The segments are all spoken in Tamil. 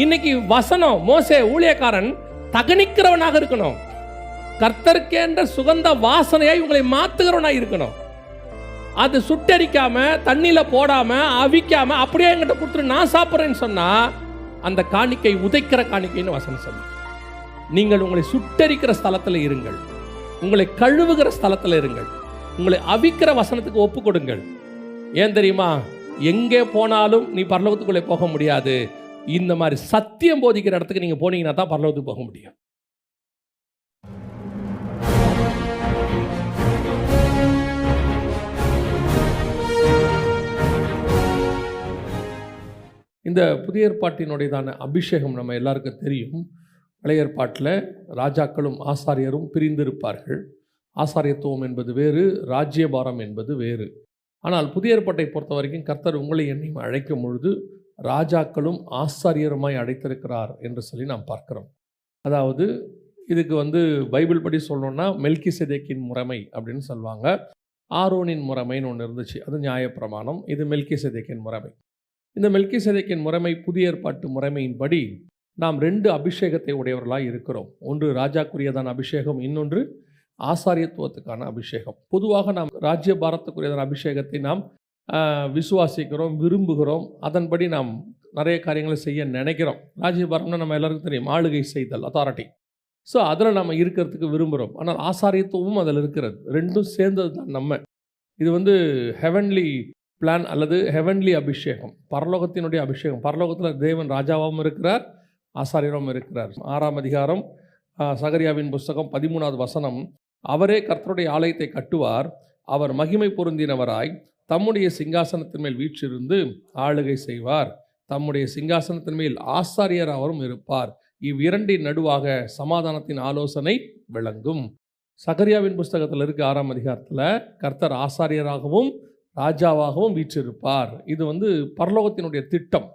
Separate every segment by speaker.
Speaker 1: இன்னைக்கு வசனம், மோசே ஊழியக்காரன் தகனிக்கிறவனாக இருக்கணும். கர்த்தருக்கென்ற சுகந்த வாசனையாய் உங்களை மாத்துகிறவனாய் இருக்கணும். அது சுட்டரிக்காம, தண்ணியில போடாம, அவிக்காம அப்படியே என்கிட்ட கொடுத்துட்டு நான் சாப்பிட்றேன்னு சொன்னா அந்த காணிக்கை உதைக்கிற காணிக்கைன்னு வசனம் சொல்லு. நீங்கள் உங்களை சுட்டரிக்கிற ஸ்தலத்தில் இருங்கள், உங்களை கழுவுகிற ஸ்தலத்தில் இருங்கள், உங்களை அவிக்கிற வசனத்துக்கு ஒப்பு கொடுங்கள். ஏன் தெரியுமா? எங்கே போனாலும் நீ பரலோகத்துக்குள்ளே போக முடியாது. இந்த மாதிரி சத்தியம் போதிக்கிற இடத்துக்கு நீங்க போனீங்கன்னா தான் பரலோகத்துக்கு போக முடியும். இந்த புதிய ஏற்பாட்டினுடையதான அபிஷேகம் நம்ம எல்லாருக்கும் தெரியும். பழைய ஏற்பாட்டில் ராஜாக்களும் ஆசாரியரும் பிரிந்திருப்பார்கள். ஆசாரியத்துவம் என்பது வேறு, ராஜ்யபாரம் என்பது வேறு. ஆனால் புதிய ஏற்பாட்டை பொறுத்த வரைக்கும் கர்த்தர் உங்களை என்னையும் அழைக்கும் பொழுது ராஜாக்களும் ஆசாரியருமாய் அழைத்திருக்கிறார் என்று சொல்லி நாம் பார்க்கிறோம். அதாவது இதுக்கு பைபிள் படி சொல்லணும்னா மெல்கிசேதேக்கின் முறைமை அப்படின்னு சொல்லுவாங்க. ஆரோனின் முறைமைன்னு ஒன்று இருந்துச்சு, அது நியாயப்பிரமாணம். இது மெல்கிசேதேக்கின் முறைமை. இந்த மெல்கிசேதேக்கின் முறைமை புதிய ஏற்பாட்டு முறைமையின்படி நாம் 2 அபிஷேகத்தை உடையவர்களாக இருக்கிறோம். ஒன்று ராஜாக்குரியதான அபிஷேகம், இன்னொன்று ஆசாரியத்துவத்துக்கான அபிஷேகம். பொதுவாக நாம் ராஜ்யபாரத்துக்குரியதான அபிஷேகத்தை நாம் விசுவாசிக்கிறோம், விரும்புகிறோம். அதன்படி நாம் நிறைய காரியங்களை செய்ய நினைக்கிறோம். ராஜ்யபாரம்னா நம்ம எல்லாருக்கும் தெரியும், ஆளுகை செய்தல், அத்தாரிட்டி. ஸோ அதில் நம்ம இருக்கிறதுக்கு விரும்புகிறோம். ஆனால் ஆசாரியத்துவமும் அதில் இருக்கிறது. ரெண்டும் சேர்ந்தது தான் நம்ம. இது ஹெவன்லி பிளான் அல்லது ஹெவன்லி அபிஷேகம், பரலோகத்தினுடைய அபிஷேகம். பரலோகத்தில் தேவன் ராஜாவாகவும் இருக்கிறார், ஆசாரியரும் இருக்கிறார். 6ஆம் அதிகாரம் சகரியாவின் புஸ்தகம் 13வது வசனம், அவரே கர்த்தருடைய ஆலயத்தை கட்டுவார், அவர் மகிமை பொருந்தினவராய் தம்முடைய சிங்காசனத்தின் மேல் வீற்றிருந்து ஆளுகை செய்வார், தம்முடைய சிங்காசனத்தின் மேல் ஆசாரியர் அவரும் இருப்பார், இவ்விரண்டின் நடுவாக சமாதானத்தின் ஆலோசனை விளங்கும். சகரியாவின் புஸ்தகத்தில் இருக்க 6ஆம் அதிகாரத்தில் கர்த்தர் ஆசாரியராகவும் ராஜாவாகவும் வீற்றிருப்பார். இது பரலோகத்தினுடைய திட்டம்.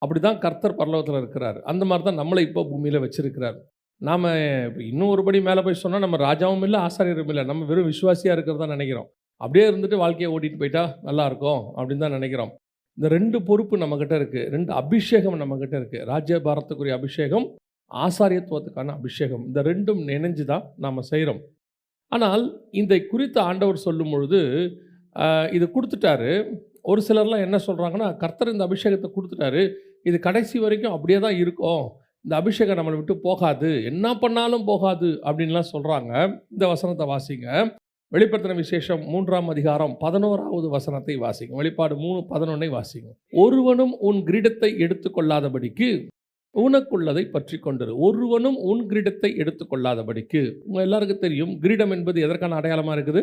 Speaker 1: அப்படி தான் கர்த்தர் பரலோகத்தில் இருக்கிறார். அந்த மாதிரி தான் நம்மளை இப்போ பூமியில் வச்சிருக்கிறார். நாம் இன்னும் ஒருபடி மேலே போய் சொன்னால் நம்ம ராஜாவும் இல்லை, ஆசாரியரும் இல்லை, நம்ம வெறும் விசுவாசியாக இருக்கிறதா நினைக்கிறோம். அப்படியே இருந்துட்டு வாழ்க்கையை ஓட்டிகிட்டு போயிட்டா நல்லாயிருக்கும் அப்படின்னு தான் நினைக்கிறோம். இந்த 2 பொறுப்பு நம்மக்கிட்ட இருக்குது, 2 அபிஷேகம் நம்மக்கிட்ட இருக்குது. ராஜ்யபாரத்துக்குரிய அபிஷேகம், ஆசாரியத்துவத்துக்கான அபிஷேகம். இந்த 2ம் இணைஞ்சு தான் நாம் செய்கிறோம். ஆனால் இந்த குறித்த ஆண்டவர் சொல்லும் பொழுது இது கொடுத்துட்டாரு. ஒரு சிலர்லாம் என்ன சொல்கிறாங்கன்னா, கர்த்தர் இந்த அபிஷேகத்தை கொடுத்துட்டாரு, இது கடைசி வரைக்கும் அப்படியே தான் இருக்கும், இந்த அபிஷேகம் நம்மளை விட்டு போகாது, என்ன பண்ணாலும் போகாது அப்படின்லாம் சொல்கிறாங்க. இந்த வசனத்தை வாசிங்க. வெளிப்படுத்தின விசேஷம் 3ஆம் அதிகாரம் 11வது வசனத்தை வாசிங்க. வெளிப்பாடு 3:11 வாசிங்க. ஒருவனும் உன் கிரீடத்தை எடுத்துக்கொள்ளாதபடிக்கு உனக்குள்ளதை பற்றி கொண்டிரு. ஒருவனும் உன் கிரீடத்தை எடுத்துக்கொள்ளாதபடிக்கு. உங்கள் எல்லாருக்கும் தெரியும், கிரீடம் என்பது எதற்கான அடையாளமாக இருக்குது?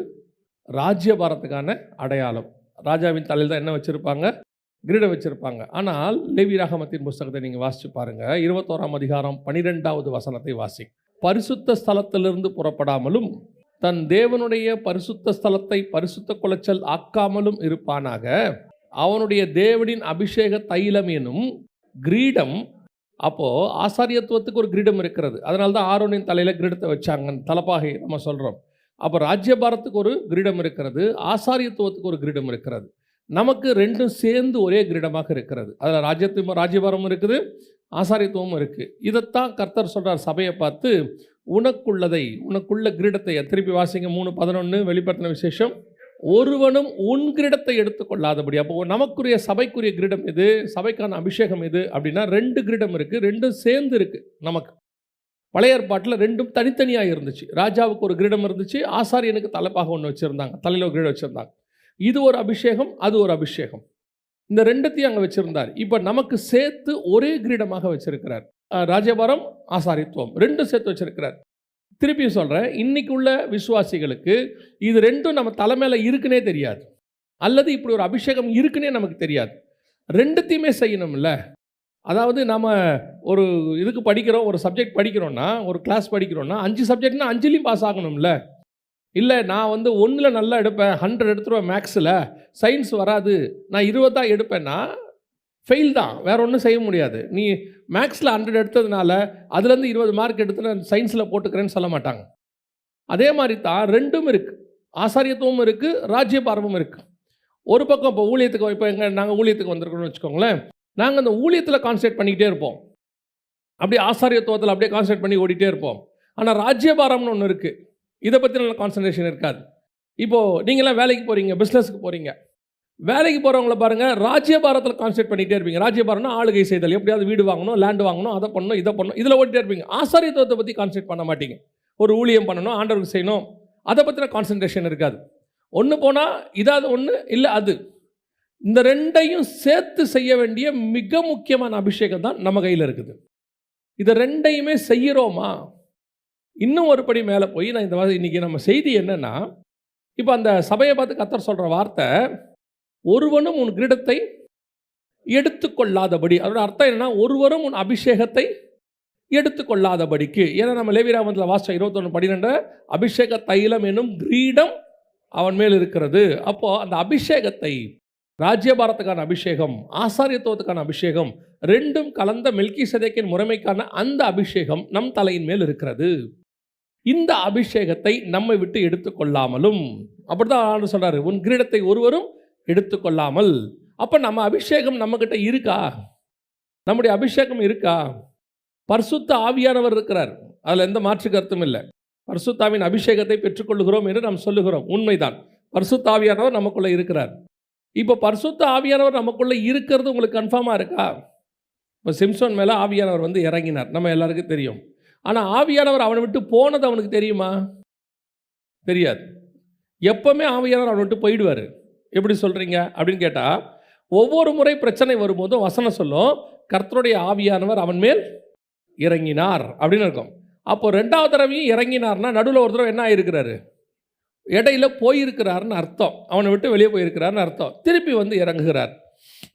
Speaker 1: ராஜ்யபாரத்துக்கான அடையாளம். ராஜாவின் தலையில் தான் என்ன வச்சுருப்பாங்க? கிரீடம் வச்சுருப்பாங்க. ஆனால் லேவியராகமத்தின் புஸ்தகத்தை நீங்கள் வாசித்து பாருங்கள். 21ஆம் அதிகாரம் 12வது வசனத்தை வாசி. பரிசுத்த ஸ்தலத்திலிருந்து புறப்படாமலும் தன் தேவனுடைய பரிசுத்த ஸ்தலத்தை பரிசுத்த குலைச்சல் ஆக்காமலும் இருப்பானாக, அவனுடைய தேவனின் அபிஷேக தைலம் எனும் கிரீடம். அப்போது ஆசாரியத்துவத்துக்கு ஒரு கிரீடம் இருக்கிறது. அதனால தான் ஆரோனின் தலையில் கிரீடத்தை வச்சாங்க, தலைப்பாகை நம்ம சொல்கிறோம். அப்போ ராஜ்யபாரத்துக்கு ஒரு கிரீடம் இருக்கிறது, ஆசாரியத்துவத்துக்கு ஒரு கிரீடம் இருக்கிறது. நமக்கு 2ம் சேர்ந்து ஒரே கிரீடமாக இருக்கிறது. அதில் ராஜ்யபாரமும் இருக்குது, ஆசாரியத்துவமும் இருக்குது. இதைத்தான் கர்த்தர் சொல்கிறார் சபையை பார்த்து, உனக்குள்ள கிரீடத்தை. திருப்பி வாசிங்க 3:11 வெளிப்படுத்தின விசேஷம். ஒருவனும் உன் கிரீடத்தை எடுத்துக்கொள்ளாதபடி. அப்போ நமக்குரிய சபைக்குரிய கிரீடம் எது, சபைக்கான அபிஷேகம் எது அப்படின்னா 2 கிரீடம் இருக்குது, 2ம் சேர்ந்து இருக்குது நமக்கு. பழைய ஏற்பாட்டில் 2ம் தனித்தனியாக இருந்துச்சு. ராஜாவுக்கு ஒரு கிரீடம் இருந்துச்சு, ஆசாரியனுக்கு தலைப்பாக ஒன்று வச்சுருந்தாங்க, தலையில் ஒரு கிரீடம் வச்சுருந்தாங்க. இது ஒரு அபிஷேகம், அது ஒரு அபிஷேகம். இந்த 2த்தையும் அங்கே வச்சுருந்தார். இப்போ நமக்கு சேர்த்து ஒரே கிரீடமாக வச்சிருக்கிறார். ராஜ்யபாரம், ஆசாரியத்துவம் 2ம் சேர்த்து வச்சிருக்கிறார். திருப்பியும் சொல்கிறேன், இன்னைக்கு உள்ள விசுவாசிகளுக்கு இது 2ம் நம்ம தலைமையில இருக்குன்னே தெரியாது, அல்லது இப்படி ஒரு அபிஷேகம் இருக்குன்னே நமக்கு தெரியாது. 2த்தையுமே செய்யணும்ல. அதாவது நம்ம ஒரு இதுக்கு படிக்கிறோம், ஒரு சப்ஜெக்ட் படிக்கிறோன்னா, ஒரு கிளாஸ் படிக்கிறோன்னா 5 சப்ஜெக்ட்னா 5லையும் பாஸ் ஆகணும்ல. இல்லை நான் 1ல் நல்லா எடுப்பேன், 100 எடுத்துருவேன், மேக்ஸில் சயின்ஸ் வராது, நான் 20 தான் எடுப்பேன்னா ஃபெயில் தான், வேறு ஒன்றும் செய்ய முடியாது. நீ மேக்ஸில் 100 எடுத்ததுனால அதுலேருந்து 20 மார்க் எடுத்து நான் சயின்ஸில் போட்டுக்கிறேன்னு சொல்ல மாட்டாங்க. அதே மாதிரி தான் 2ம் இருக்குது, ஆசாரியத்துவமும் இருக்குது, ராஜ்யபாரமும் இருக்குது. ஒரு பக்கம் இப்போ ஊழியத்துக்கு, இப்போ நாங்கள் ஊழியத்துக்கு வந்திருக்கோம்னு வச்சுக்கோங்களேன், நாங்கள் அந்த ஊழியத்தில் கான்சன்ட்ரேட் பண்ணிக்கிட்டே இருப்போம். அப்படியே ஆசாரியத்துவத்தில் அப்படியே கான்சன்ட்ரேட் பண்ணி ஓடிட்டே இருப்போம். ஆனால் ராஜ்யபாரம்னு ஒன்று இருக்குது, இதை பற்றி நல்ல கான்சன்ட்ரேஷன் இருக்காது. இப்போது நீங்களாம் வேலைக்கு போகிறீங்க, பிஸ்னஸுக்கு போகிறீங்க, வேலைக்கு போகிறவங்கள பாருங்கள், ராஜ்யபாரத்தில் கான்சன்ட்ரேட் பண்ணிகிட்டே இருப்பீங்க. ராஜ்யபாரம்னா ஆளுகை செய்தல், எப்படியாவது வீடு வாங்கணும், லேண்டு வாங்கணும், அதை பண்ணணும், இதை பண்ணணும், இதில் ஓடிட்டே இருப்பீங்க. ஆசாரியத்துவத்தை பற்றி கான்சன்ட்ரேட் பண்ண மாட்டீங்க. ஒரு ஊழியம் பண்ணணும், ஆண்டவருக்கு செய்யணும், அதை பற்றின கான்சன்ட்ரேஷன் இருக்காது. ஒன்று போனால் இதாவது ஒன்று, இல்லை அது. இந்த ரெண்டையும் சேர்த்து செய்ய வேண்டிய மிக முக்கியமான அபிஷேகம் தான் நம்ம கையில் இருக்குது. இதை ரெண்டையுமே செய்கிறோமா? இன்னும் ஒரு படி மேலே போய் நான் இந்த இன்றைக்கி நம்ம செய்தி என்னென்னா, இப்போ அந்த சபையை பார்த்து கர்த்தர் சொல்கிற வார்த்தை, ஒருவனும் உன் கிரீடத்தை எடுத்துக்கொள்ளாதபடி. அதோட அர்த்தம் என்னன்னா, ஒருவரும் உன் அபிஷேகத்தை எடுத்துக்கொள்ளாதபடிக்கு. ஏன்னா நம்ம லேவியராகமத்தில் வாசிச்ச 21:12, அபிஷேக தைலம் என்னும் கிரீடம் அவன் மேல் இருக்கிறது. அப்போது அந்த அபிஷேகத்தை, ராஜ்யபாரத்துக்கான அபிஷேகம், ஆசாரியத்துவத்துக்கான அபிஷேகம், ரெண்டும் கலந்த மெல்கிசேதேக்கின் முறைமைக்கான அந்த அபிஷேகம் நம் தலையின் மேல் இருக்கிறது. இந்த அபிஷேகத்தை நம்மை விட்டு எடுத்துக்கொள்ளாமலும், அப்படிதான் ஆண்டவர் சொல்றாரு, உன் கிரீடத்தை ஒருவரும் எடுத்துக்கொள்ளாமல். அப்போ நம்ம அபிஷேகம் நம்மக்கிட்ட இருக்கா? நம்முடைய அபிஷேகம் இருக்கா? பரிசுத்த ஆவியானவர் இருக்கிறார், அதில் எந்த மாற்று கருத்தும் இல்லை. பரிசுத்தாவின் அபிஷேகத்தை பெற்றுக்கொள்கிறோம் என்று நாம் சொல்லுகிறோம், உண்மைதான். பரிசுத்த ஆவியானவர் நமக்குள்ளே இருக்கிறார். இப்போ பரிசுத்த ஆவியானவர் நமக்குள்ளே இருக்கிறது உங்களுக்கு கன்ஃபார்மாக இருக்கா? இப்போ சிம்சோன் மேலே ஆவியானவர் வந்து இறங்கினார், நம்ம எல்லாருக்கும் தெரியும். ஆனால் ஆவியானவர் அவனை விட்டு போனது அவனுக்கு தெரியுமா? தெரியாது. எப்போவுமே ஆவியானவர் அவனை விட்டு போயிடுவார். எப்படி சொல்கிறீங்க அப்படின்னு கேட்டால், ஒவ்வொரு முறை பிரச்சனை வரும்போதும் வசனம் சொல்லும், கர்த்தருடைய ஆவியானவர் அவன் மேல் இறங்கினார் அப்படின்னு இருக்கும். அப்போ ரெண்டாவது தடவையும் இறங்கினார்னா நடுவில் ஒரு தடவை என்ன ஆகிருக்கிறாரு? இடையில போயிருக்கிறாருன்னு அர்த்தம். அவனை விட்டு வெளியே போயிருக்கிறாருன்னு அர்த்தம். திருப்பி வந்து இறங்குகிறார்.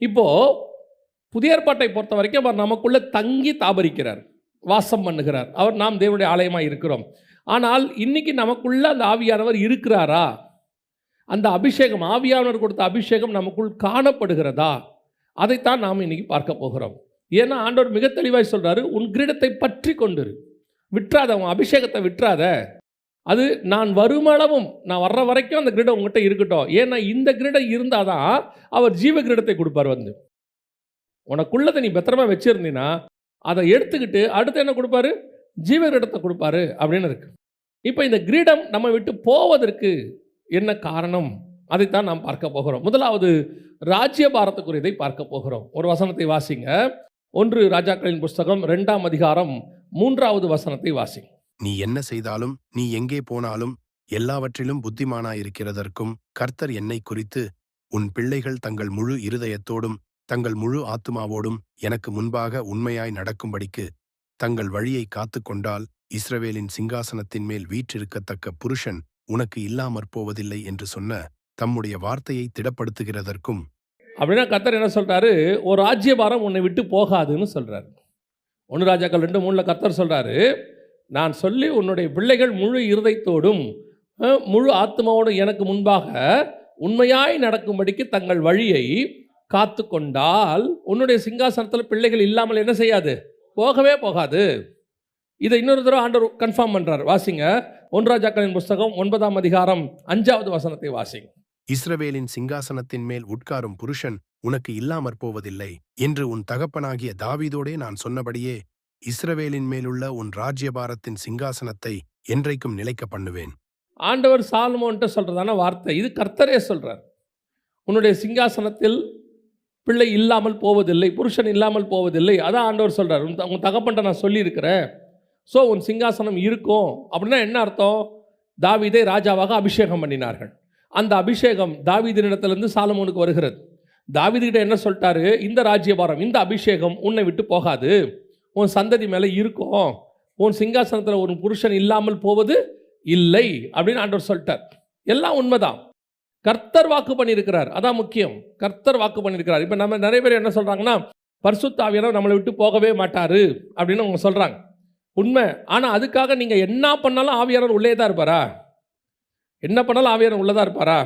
Speaker 1: இப்போது புதிய ஏற்பாட்டை பொறுத்த வரைக்கும் அவர் நமக்குள்ளே தங்கி தாபரிக்கிறார், வாசம் பண்ணுகிறார். அவர் நாம் தேவனுடைய ஆலயமாக இருக்கிறோம். ஆனால் இன்னைக்கு நமக்குள்ள அந்த ஆவியானவர் இருக்கிறாரா? அந்த அபிஷேகம், ஆவியானவர் கொடுத்த அபிஷேகம் நமக்குள் காணப்படுகிறதா? அதைத்தான் நாம் இன்னைக்கு பார்க்க போகிறோம். ஏன்னா ஆண்டவர் மிக தெளிவாய் சொல்றாரு, உன் கிரீடத்தை பற்றி கொண்டு விட்டுறாத, உன் அபிஷேகத்தை விட்டுறாத. அது நான் வருமளவும், நான் வர்ற வரைக்கும் அந்த கிரீடம் உங்கள்கிட்ட இருக்கட்டும். ஏன்னா இந்த கிரீடம் இருந்தால் தான் அவர் ஜீவ கிரீடத்தை கொடுப்பார். வந்து உனக்குள்ளதை நீ பத்திரமா வச்சிருந்தீன்னா அதை எடுத்துக்கிட்டு அடுத்து என்ன கொடுப்பாரு? ஜீவ கிரீடத்தை கொடுப்பாரு அப்படின்னு இருக்கு. இப்போ இந்த கிரீடம் நம்ம விட்டு போவதற்கு என்ன காரணம்? அதைத்தான் நாம் பார்க்க போகிறோம். முதலாவது ராஜ்யபாரத்துக்குரியதை பார்க்க போகிறோம். ஒரு வசனத்தை வாசிங்க. 1 ராஜாக்களின் புஸ்தகம் 2ஆம் அதிகாரம் 3வது வசனத்தை வாசிங்க.
Speaker 2: நீ என்ன செய்தாலும், நீ எங்கே போனாலும், எல்லாவற்றிலும் புத்திமானாயிருக்கிறதற்கும் கர்த்தர் என்னை குறித்து, உன் பிள்ளைகள் தங்கள் முழு இருதயத்தோடும் தங்கள் முழு ஆத்துமாவோடும் எனக்கு முன்பாக உண்மையாய் நடக்கும்படிக்கு தங்கள் வழியை காத்து கொண்டால், இஸ்ரவேலின் சிங்காசனத்தின் மேல் வீற்றிருக்கத்தக்க புருஷன் உனக்கு இல்லாமற் போவதில்லை என்று சொன்ன தம்முடைய வார்த்தையை திடப்படுத்துகிறதற்கும்.
Speaker 1: அப்படின்னா கர்த்தர் என்ன சொல்றாரு? ஒரு ராஜ்யபாரம் உன்னை விட்டு போகாதுன்னு சொல்றாரு. 1 ராஜாக்கள் 2:3 கர்த்தர் சொல்றாரு, நான் சொல்லி உன்னுடைய பிள்ளைகள் முழு இருதயத்தோடும் முழு ஆத்மாவோடும் எனக்கு முன்பாக உண்மையாய் நடக்கும்படிக்கு தங்கள் வழியை காத்து கொண்டால், உன்னுடைய சிங்காசனத்தில் பிள்ளைகள் இல்லாமல் என்ன செய்யாது? போகவே போகாது. இதை இன்னொரு தடவை ஆண்டவர் கன்ஃபார்ம் பண்றார். வாசிங்க. 1 ராஜாக்களின் புஸ்தகம் 9ஆம் அதிகாரம் 5வது வசனத்தை வாசிங்க.
Speaker 2: இஸ்ரவேலின் சிங்காசனத்தின் மேல் உட்காரும் புருஷன் உனக்கு இல்லாமற் போவதில்லை என்று உன் தகப்பனாகிய தாவீதோடே நான் சொன்னபடியே இஸ்ரவேலின் மேலுள்ள உன் ராஜ்யபாரத்தின் சிங்காசனத்தை என்றைக்கும் நிலைக்க பண்ணுவேன்.
Speaker 1: ஆண்டவர் சாலமோன்ட்ட சொல்றதான வார்த்தை இது. கர்த்தரே சொல்றார், உன்னுடைய சிங்காசனத்தில் பிள்ளை இல்லாமல் போவதில்லை, புருஷன் இல்லாமல் போவதில்லை. அதான் ஆண்டவர் சொல்றார். உன் தகப்பன்ட்ட நான் சொல்லியிருக்கிறேன், ஸோ உன் சிங்காசனம் இருக்கும். அப்படின்னா என்ன அர்த்தம்? தாவீதை ராஜாவாக அபிஷேகம் பண்ணினார்கள். அந்த அபிஷேகம் தாவீதினிடத்திலிருந்து சாலமோனுக்கு வருகிறது. தாவீதுகிட்ட என்ன சொல்லிட்டாரு? இந்த ராஜ்யபாரம், இந்த அபிஷேகம் உன்னை விட்டு போகாது, உன் சந்ததி மேலே இருக்கும், உன் சிங்காசனத்தில் ஒரு புருஷன் இல்லாமல் போவது இல்லை அப்படின்னு ஆண்டவர் சொல்லிட்டார். எல்லாம் உண்மைதான். கர்த்தர் வாக்கு பண்ணியிருக்கிறார், அதான் முக்கியம். கர்த்தர் வாக்கு பண்ணியிருக்கிறார். இப்போ நம்ம நிறைய பேர் என்ன சொல்கிறாங்கன்னா, பரிசுத்த ஆவியானவர் நம்மளை விட்டு போகவே மாட்டார் அப்படின்னு அவங்க சொல்கிறாங்க. உண்மை. ஆனால் அதுக்காக நீங்கள் என்ன பண்ணாலும் ஆவியானவர் உள்ளே தான் இருப்பாரா? என்ன பண்ணாலும் ஆவியானவர் உள்ளே தான் இருப்பாரா?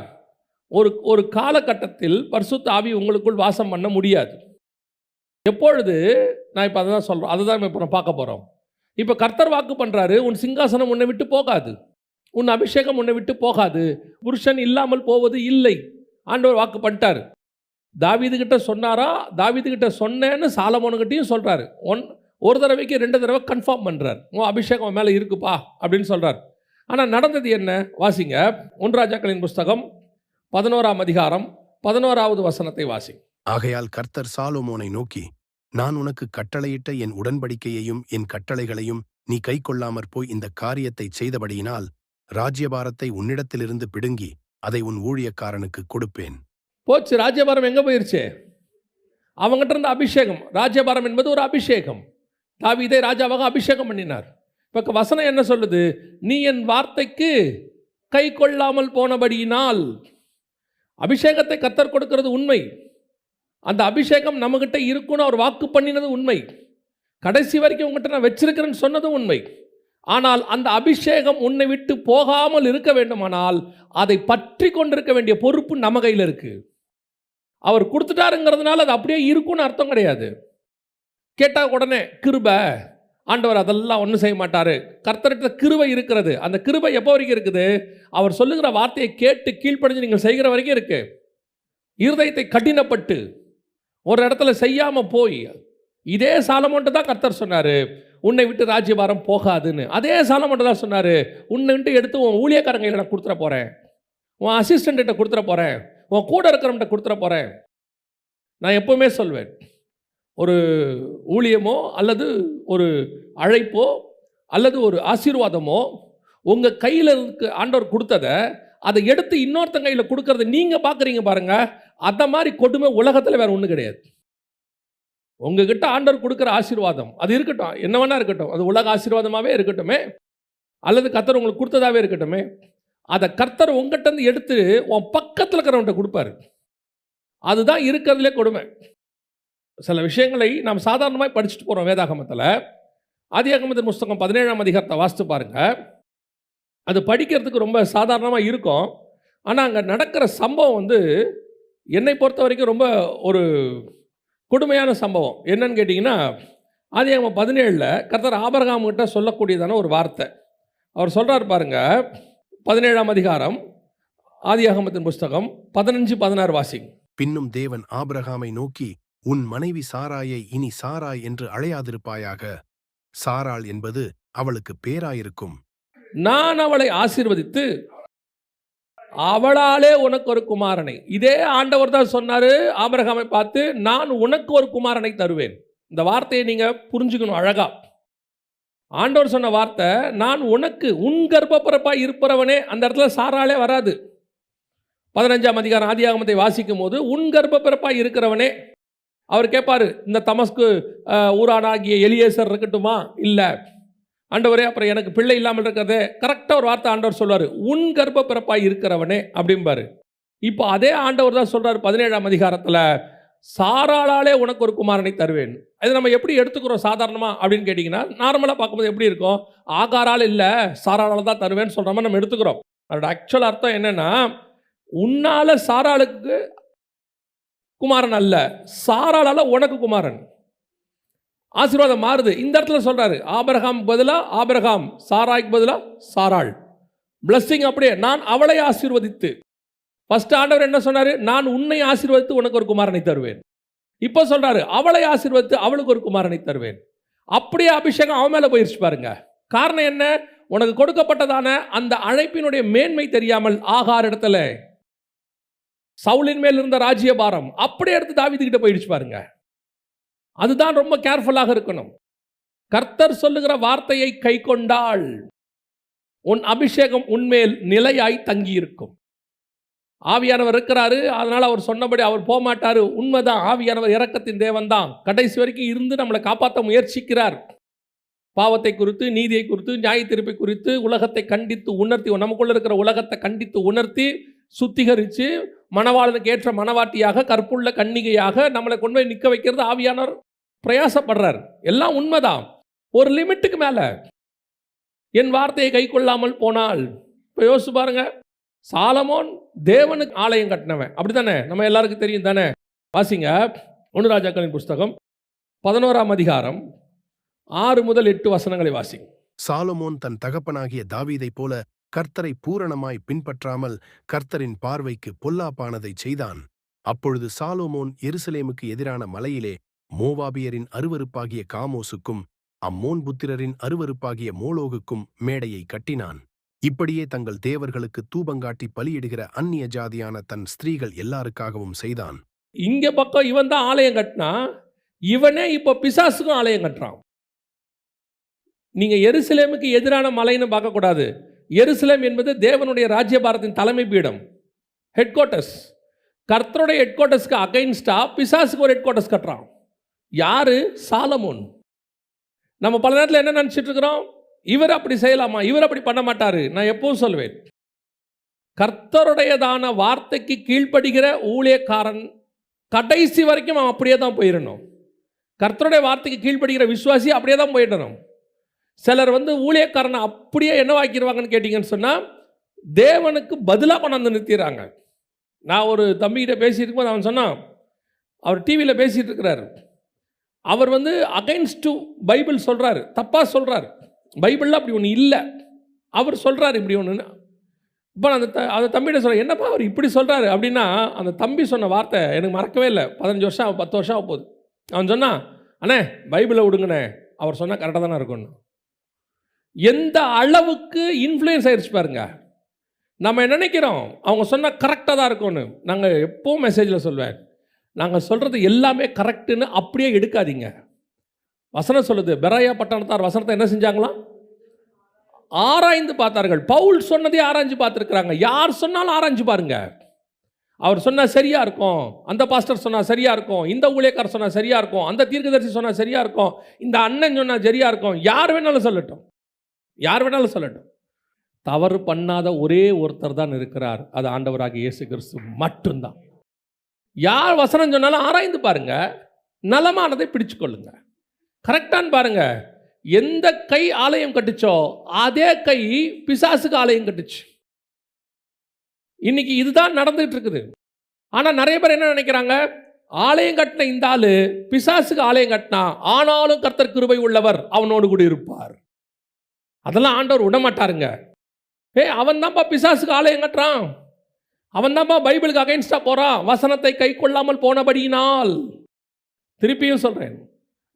Speaker 1: ஒரு காலகட்டத்தில் பரிசுத்த ஆவி உங்களுக்குள் வாசம் பண்ண முடியாது. எப்பொழுது? நான் இப்போ அதை தான் சொல்கிறோம், அதை தான் இப்போ பார்க்க போகிறோம். இப்போ கர்த்தர் வாக்கு பண்ணுறாரு, உன் சிங்காசனம் உன்னை விட்டு போகாது, உன் அபிஷேகம் உன்னை விட்டு போகாது, புருஷன் இல்லாமல் போவது இல்லை. ஆண்டவர் வாக்கு பண்ணிட்டார். தாவீதுகிட்ட சொன்னாரா? தாவீதுகிட்ட சொன்னேன்னு சாலமோனுக்கிட்டையும் சொல்கிறாரு. ஒரு தடவைக்கு 2 தடவை கன்ஃபார்ம் பண்ணுறார். உன் அபிஷேகம் அவன் மேலே இருக்குப்பா அப்படின்னு சொல்கிறார். ஆனால் நடந்தது என்ன? வாசிங்க 1 ராஜாக்களின் புஸ்தகம் 11ஆம் அதிகாரம் 11வது வசனத்தை வாசிங்க.
Speaker 2: ஆகையால் கர்த்தர் சாலொமோனை நோக்கி, நான் உனக்கு கட்டளையிட்ட என் உடன்படிக்கையையும் என் கட்டளைகளையும் நீ கைக்கொள்ளாமற் போய் இந்த காரியத்தை செய்தபடியினால் ராஜ்யபாரத்தை உன்னிடத்திலிருந்து பிடுங்கி அதை உன் ஊழியக்காரனுக்கு கொடுப்பேன்.
Speaker 1: போச்சு, ராஜ்யபாரம் எங்கே போயிருச்சு? அவங்ககிட்ட இருந்த அபிஷேகம். ராஜ்யபாரம் என்பது ஒரு அபிஷேகம். தாவீதை ராஜாவாக அபிஷேகம் பண்ணினார். இப்போ வசனம் என்ன சொல்லுது? நீ என் வார்த்தைக்கு கை கொள்ளாமல் போனபடியினால். அபிஷேகத்தை கர்த்தர் கொடுக்கிறது உண்மை. அந்த அபிஷேகம் நம்மகிட்ட இருக்குன்னு அவர் வாக்கு பண்ணினது உண்மை. கடைசி வரைக்கும் உங்ககிட்ட நான் வச்சிருக்கிறேன்னு சொன்னதும் உண்மை. ஆனால் அந்த அபிஷேகம் உன்னை விட்டு போகாமல் இருக்க வேண்டுமானால் அதை பற்றி கொண்டிருக்க வேண்டிய பொறுப்பு நம்ம கையில் இருக்கு. அவர் கொடுத்துட்டாருங்கிறதுனால அது அப்படியே இருக்கும்னு அர்த்தம் கிடையாது. கேட்டால் உடனே கிருபை, ஆண்டவர் அதெல்லாம் ஒன்றும் செய்ய மாட்டார். கர்த்தர்கிட்ட கிருபை இருக்கிறது. அந்த கிருபை எப்போ வரைக்கும் இருக்குது? அவர் சொல்லுகிற வார்த்தையை கேட்டு கீழ்ப்படிஞ்சு நீங்கள் செய்கிற வரைக்கும் இருக்கு. இருதயத்தை கடினப்பட்டு ஒரு இடத்துல செய்யாமல் போய், இதே சாலமோன்ட்டு தான் கர்த்தர் சொன்னார் உன்னை விட்டு ராஜ்யபாரம் போகாதுன்னு. அதே சாலமோன்ட்டு தான் சொன்னார் உன்னை விட்டு எடுத்து உன் ஊழியக்காரங்க நான் கொடுத்துட போகிறேன், உன் அசிஸ்டண்ட்ட கொடுத்துட போகிறேன், உன் கூட இருக்கிறவன்ட்ட கொடுத்துட போகிறேன். நான் எப்போவுமே சொல்வேன், ஒரு ஊழியமோ அல்லது ஒரு அழைப்போ அல்லது ஒரு ஆசீர்வாதமோ உங்கள் கையில் இருக்கு ஆண்டவர் கொடுத்ததை அதை எடுத்து இன்னொருத்தங்க கையில் கொடுக்கறத நீங்கள் பார்க்குறீங்க பாருங்க, அந்த மாதிரி கொடுமை உலகத்தில் வேறு ஒன்றும் கிடையாது. உங்ககிட்ட ஆண்டவர் கொடுக்குற ஆசீர்வாதம் அது இருக்கட்டும், என்ன வேணா இருக்கட்டும், அது உலக ஆசீர்வாதமாகவே இருக்கட்டுமே அல்லது கர்த்தர் உங்களுக்கு கொடுத்ததாகவே இருக்கட்டுமே, அதை கர்த்தர் உங்ககிட்ட எடுத்து உன் பக்கத்தில் இருக்கிறவன்ட்ட கொடுப்பாரு. அதுதான் இருக்கிறதுலே கொடுமை. சில விஷயங்களை நாம் சாதாரணமாக படிச்சுட்டு போகிறோம். வேதாகமத்தில் ஆதியாகமத்தின் புஸ்தகம் 17ஆம் அதிகாரத்தை வாசித்து பாருங்கள். அது படிக்கிறதுக்கு ரொம்ப சாதாரணமாக இருக்கும். ஆனால் அங்கே நடக்கிற சம்பவம் என்னை பொறுத்த வரைக்கும் ரொம்ப ஒரு கொடுமையான சம்பவம். என்னன்னு கேட்டிங்கன்னா, ஆதியாகமம் 17 கர்த்தர் ஆபிரகாம் கிட்ட சொல்லக்கூடியதான ஒரு வார்த்தை. அவர் சொல்கிறார் பாருங்க, 17ஆம் அதிகாரம் ஆதியாகமத்தின் புஸ்தகம் 15-16 வாசிங்க.
Speaker 2: பின்னும் தேவன் ஆபிரகாமை நோக்கி, உன் மனைவி சாராயை இனி சாராய் என்று அழையாதிருப்பாயாக, சாராள் என்பது அவளுக்கு பேராயிருக்கும்.
Speaker 1: நான் அவளை ஆசீர்வதித்து அவளாலே உனக்கு ஒரு குமாரனை. இதே ஆண்டவர் தான் சொன்னாரு ஆபிரகாமை பார்த்து, நான் உனக்கு ஒரு குமாரனை தருவேன். இந்த வார்த்தையை நீங்க புரிஞ்சுக்கணும் அழகா. ஆண்டவர் சொன்ன வார்த்தை, நான் உனக்கு உன் கர்ப்பப்பிறப்பாய் இருப்பவனே. அந்த இடத்துல சாராளே வராது. 15ஆம் அதிகாரம் ஆதியாகமத்தை வாசிக்கும் போது உன் கர்ப்பப்பிறப்பாய் இருக்கிறவனே. அவர் கேட்பாரு, இந்த தமஸ்கு ஊரானாகிய எலியேசர் இருக்கட்டுமா? இல்லை. ஆண்டவரே, அப்புறம் எனக்கு பிள்ளை இல்லாமல் இருக்கிறதே. கரெக்டாக ஒரு வார்த்தை ஆண்டவர் சொல்வார், உன் கர்ப்ப பிறப்பாய் இருக்கிறவனே அப்படிம்பாரு. இப்போ அதே ஆண்டவர் தான் சொல்கிறார் 17ஆம் அதிகாரத்தில், சாராளாலே உனக்கு ஒரு குமாரனை தருவேன். அது நம்ம எப்படி எடுத்துக்கிறோம் சாதாரணமாக அப்படின்னு கேட்டிங்கன்னா, நார்மலாக பார்க்கும்போது எப்படி இருக்கும்? ஆகாரால் இல்லை, சாராளால் தான் தருவேன்னு சொல்கிற மாதிரி நம்ம எடுத்துக்கிறோம். அதோட ஆக்சுவல் அர்த்தம் என்னென்னா, உன்னால் சாராளுக்கு குமாரன் அல்ல, சாராளால் உனக்கு குமாரன். ஆசீர்வாதம் மாறுது. இந்த இடத்துல சொல்றாரு, ஆபிரகாம் பதிலாக ஆபிரகாம், சாராய்க்கு பதிலாக சாராள். பிளஸ்ஸிங் அப்படியே, நான் அவளை ஆசீர்வதித்து. ஃபர்ஸ்ட் ஆண்டவர் என்ன சொன்னாரு? நான் உன்னை ஆசீர்வதித்து உனக்கு ஒரு குமாரனை தருவேன். இப்போ சொல்றாரு, அவளை ஆசீர்வதித்து அவளுக்கு ஒரு குமாரனை தருவேன். அப்படியே அபிஷேகம் அவன் மேலே போயிருச்சு பாருங்க. காரணம் என்ன? உனக்கு கொடுக்கப்பட்டதான அந்த அழைப்பினுடைய மேன்மை தெரியாமல் ஆகார் இடத்துல சவுலின் மேல் இருந்த ராஜ்யபாரம் அப்படியே எடுத்து தாவீது கிட்ட போயிடுச்சு பாருங்க. அதுதான் ரொம்ப கேர்ஃபுல்லாக இருக்கணும். கர்த்தர் சொல்லுகிற வார்த்தையை கை கொண்டால் உன் அபிஷேகம் உன்மேல் நிலையாய் தங்கி இருக்கும். ஆவியானவர் இருக்கிறாரு, அதனால் அவர் சொன்னபடி அவர் போக மாட்டார். உண்மைதான், ஆவியானவர் இரக்கத்தின் தேவன் தான். கடைசி வரைக்கும் இருந்து நம்மளை காப்பாற்ற முயற்சிக்கிறார். பாவத்தை குறித்து, நீதியை குறித்து, நியாய தீர்ப்பை குறித்து உலகத்தை கண்டித்து உணர்த்தி, நமக்குள்ள இருக்கிற உலகத்தை கண்டித்து உணர்த்தி சுத்திகரித்து மணவாளனுக்கு ஏற்ற மணவாட்டியாக, கற்புள்ள கன்னிகையாக நம்மளை கொண்டு போய் நிற்க வைக்கிறது ஆவியானவர் பிரயாசப்படுறார். எல்லாம் உண்மைதான். ஒரு லிமிட்டுக்கு மேலே என் வார்த்தையை கை கொள்ளாமல் போனால், இப்போ யோசிச்சு பாருங்க, சாலமோன் தேவனுக்கு ஆலயம் கட்டினவன், அப்படி தானே? நம்ம எல்லாருக்கும் தெரியும் தானே? வாசிங்க 1 ராஜாக்களின் புஸ்தகம் 11ஆம் அதிகாரம் 6 முதல் 8 வசனங்களை வாசிங்க.
Speaker 2: சாலமோன் தன் தகப்பனாகிய தாவீதைப் போல கர்த்தரை பூரணமாய் பின்பற்றாமல் கர்த்தரின் பார்வைக்கு பொல்லாப்பானதை செய்தான். அப்பொழுது சாலோமோன் எருசலேமுக்கு எதிரான மலையிலே மோவாபியரின் அருவருப்பாகிய காமோசுக்கும் அம்மோன் புத்திரரின் அருவருப்பாகிய மோலோகுக்கும் மேடையை கட்டினான். இப்படியே தங்கள் தேவர்களுக்கு தூபங்காட்டி பலியிடுகிற அந்நிய ஜாதியான தன் ஸ்திரீகள் எல்லாருக்காகவும் செய்தான்.
Speaker 1: இங்க பக்கம் இவன் தான் ஆலயம் கட்டினா, இவனே இப்போ பிசாசுக்கும் ஆலயம் கட்டுறான். நீங்க எருசலேமுக்கு எதிரான மலைன்னு பார்க்கக்கூடாது. எருசலேம் என்பது தேவனுடைய ராஜ்யபாரத்தின் தலைமை பீடம், ஹெட் குவார்ட்டர்ஸ். கர்த்தருடைய ஹெட் குவார்ட்டர்ஸ்க்கு அகைன்ஸ்டா பிசாசுக்கு ஒரு ஹெட் குவார்ட்டர்ஸ் கட்டுறான். யாரு? சாலமோன். நம்ம பல நேரத்தில் என்ன நினச்சிட்டு இருக்கிறோம்? இவர் அப்படி செய்யலாமா, இவர் அப்படி பண்ண மாட்டாரு. நான் எப்பவும் சொல்வேன், கர்த்தருடையதான வார்த்தைக்கு கீழ்ப்படுகிற ஊழியக்காரன் கடைசி வரைக்கும் அவன் அப்படியே தான் போயிடணும். கர்த்தருடைய வார்த்தைக்கு கீழ்ப்படுகிற விசுவாசி அப்படியே தான் போயிடணும். சிலர் ஊழியக்காரனை அப்படியே என்னவாக்கிடுவாங்கன்னு கேட்டிங்கன்னு சொன்னால், தேவனுக்கு பதிலாக கொண்டாந்து நிறுத்திடுறாங்க. நான் ஒரு தம்பிகிட்ட பேசிட்டு இருக்கும்போது அவன் சொன்னான், அவர் டிவியில் பேசிகிட்டு இருக்கிறார். அவர் அகைன்ஸ்ட் டு பைபிள் சொல்கிறாரு, தப்பாக சொல்கிறார். பைபிளில் அப்படி ஒன்று இல்லை, அவர் சொல்கிறார் இப்படி ஒன்று. இப்போ அந்த தம்பிகிட்ட சொல்கிறேன், என்னப்பா அவர் இப்படி சொல்கிறாரு அப்படின்னா, அந்த தம்பி சொன்ன வார்த்தை எனக்கு மறக்கவே இல்லை. 15 வருஷம் 10 வருஷம் ஆக போகுது. அவன் சொன்னான், அண்ணே பைபிளை விடுங்கண்ணே, அவர் சொன்னால் கரெக்டாக தானே இருக்கும்னு. எந்த அளவுக்கு இன்ஃப்ளூயன்ஸ் ஆகிடுச்சு பாருங்க. நம்ம நினைக்கிறோம் அவங்க சொன்னால் கரெக்டாக தான் இருக்கும்னு. நாங்கள் எப்போவும் மெசேஜில் சொல்வேன், நாங்கள் சொல்கிறது எல்லாமே கரெக்டுன்னு அப்படியே எடுக்காதீங்க. வசனம் சொல்லுது, பெராயா பட்டணத்தார் வசனத்தை என்ன செஞ்சாங்களாம்? ஆராய்ந்து பார்த்தார்கள். பவுல் சொன்னதே ஆராய்ஞ்சு பார்த்துருக்குறாங்க. யார் சொன்னாலும் ஆராய்ஞ்சு பாருங்க. அவர் சொன்னால் சரியாக இருக்கும், அந்த பாஸ்டர் சொன்னால் சரியாக இருக்கும், இந்த ஊழியக்காரர் சொன்னால் சரியாக இருக்கும், அந்த தீர்க்கதரிசி சொன்னால் சரியாக இருக்கும், இந்த அண்ணன் சொன்னால் சரியாக இருக்கும். யார் வேணாலும் சொல்லட்டும், யார் வேணாலும் சொல்லட்டும். தவறு பண்ணாத ஒரே ஒருத்தர் தான் இருக்கிறார், அது ஆண்டவராகிய இயேசு கிறிஸ்து மட்டும்தான். யார் வசனம் சொன்னாலும் ஆராய்ந்து பாருங்க, நலமானதை பிடிச்சு கொள்ளுங்க, கரெக்டான்னு பாருங்க. எந்த கை ஆலயம் கட்டுச்சோ அதே கை பிசாசுக்கு ஆலயம் கட்டுச்சு. இன்னைக்கு இதுதான் நடந்துட்டு இருக்குது. ஆனால் நிறைய பேர் என்ன நினைக்கிறாங்க, ஆலயம் கட்டின இந்த ஆளு பிசாசுக்கு ஆலயம் கட்டினா, ஆனாலும் கர்த்தர் கிருபை உள்ளவர், அவனோடு கூட இருப்பார். அதெல்லாம் ஆண்டவர் விடமாட்டாருங்க. அவன் தான்ப்பா பிசாசுக்கு ஆலயம் கட்டுறான், அவன் தான்ப்பா பைபிளுக்கு அகைன்ஸ்டா போறான், வசனத்தை கை கொள்ளாமல் போனபடியினால். திருப்பியும் சொல்றேன்,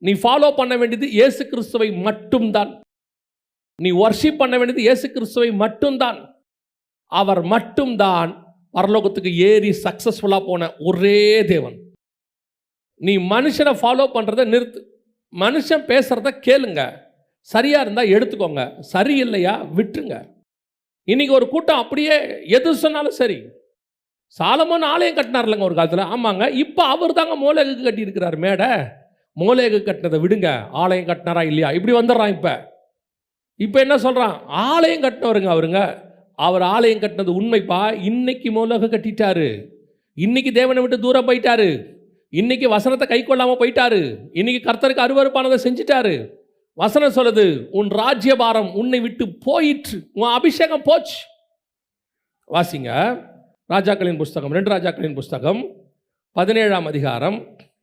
Speaker 1: நீ ஃபாலோ பண்ண வேண்டியது இயேசு கிறிஸ்துவை மட்டும்தான். நீ வர்ஷிப் பண்ண வேண்டியது இயேசு கிறிஸ்துவை மட்டும்தான். அவர் மட்டும்தான் பரலோகத்துக்கு ஏறி சக்சஸ்ஃபுல்லாக போன ஒரே தேவன். நீ மனுஷனை ஃபாலோ பண்ணுறதை நிறுத்து, மனுஷன் பேசுகிறத கேளுங்க, சரியாக இருந்தால் எடுத்துக்கோங்க, சரியில்லையா விட்டுருங்க. இன்னைக்கு ஒரு கூட்டம் அப்படியே எது சொன்னாலும் சரி. சாலமோன் ஆலயம் கட்டினார்லங்க ஒரு காலத்தில், ஆமாங்க. இப்போ அவர் தாங்க மோலேகுக்கு கட்டியிருக்கிறார் மேடை. மோலேகு கட்டினதை விடுங்க, ஆலயம் கட்டினாரா இல்லையா இப்படி வந்துடுறான். இப்போ என்ன சொல்கிறான், ஆலயம் கட்டினவருங்க அவருங்க, அவர் ஆலயம் கட்டினது உண்மைப்பா. இன்னைக்கு மோலேகு கட்டிட்டாரு, இன்னைக்கு தேவனை விட்டு தூரம் போயிட்டாரு, இன்னைக்கு வசனத்தை கை கொள்ளாமல் போயிட்டாரு, இன்னைக்கு கர்த்தருக்கு அருவருப்பானதை செஞ்சிட்டாரு. வசனம் சொல்லுது, உன் ராஜ்யபாரம் உன்னை விட்டு போயிற்று, உன் அபிஷேகம் போச்சு. வாசிங்க ராஜாக்களின் புஸ்தகம், 2 ராஜாக்களின் புஸ்தகம் 17ஆம் அதிகாரம்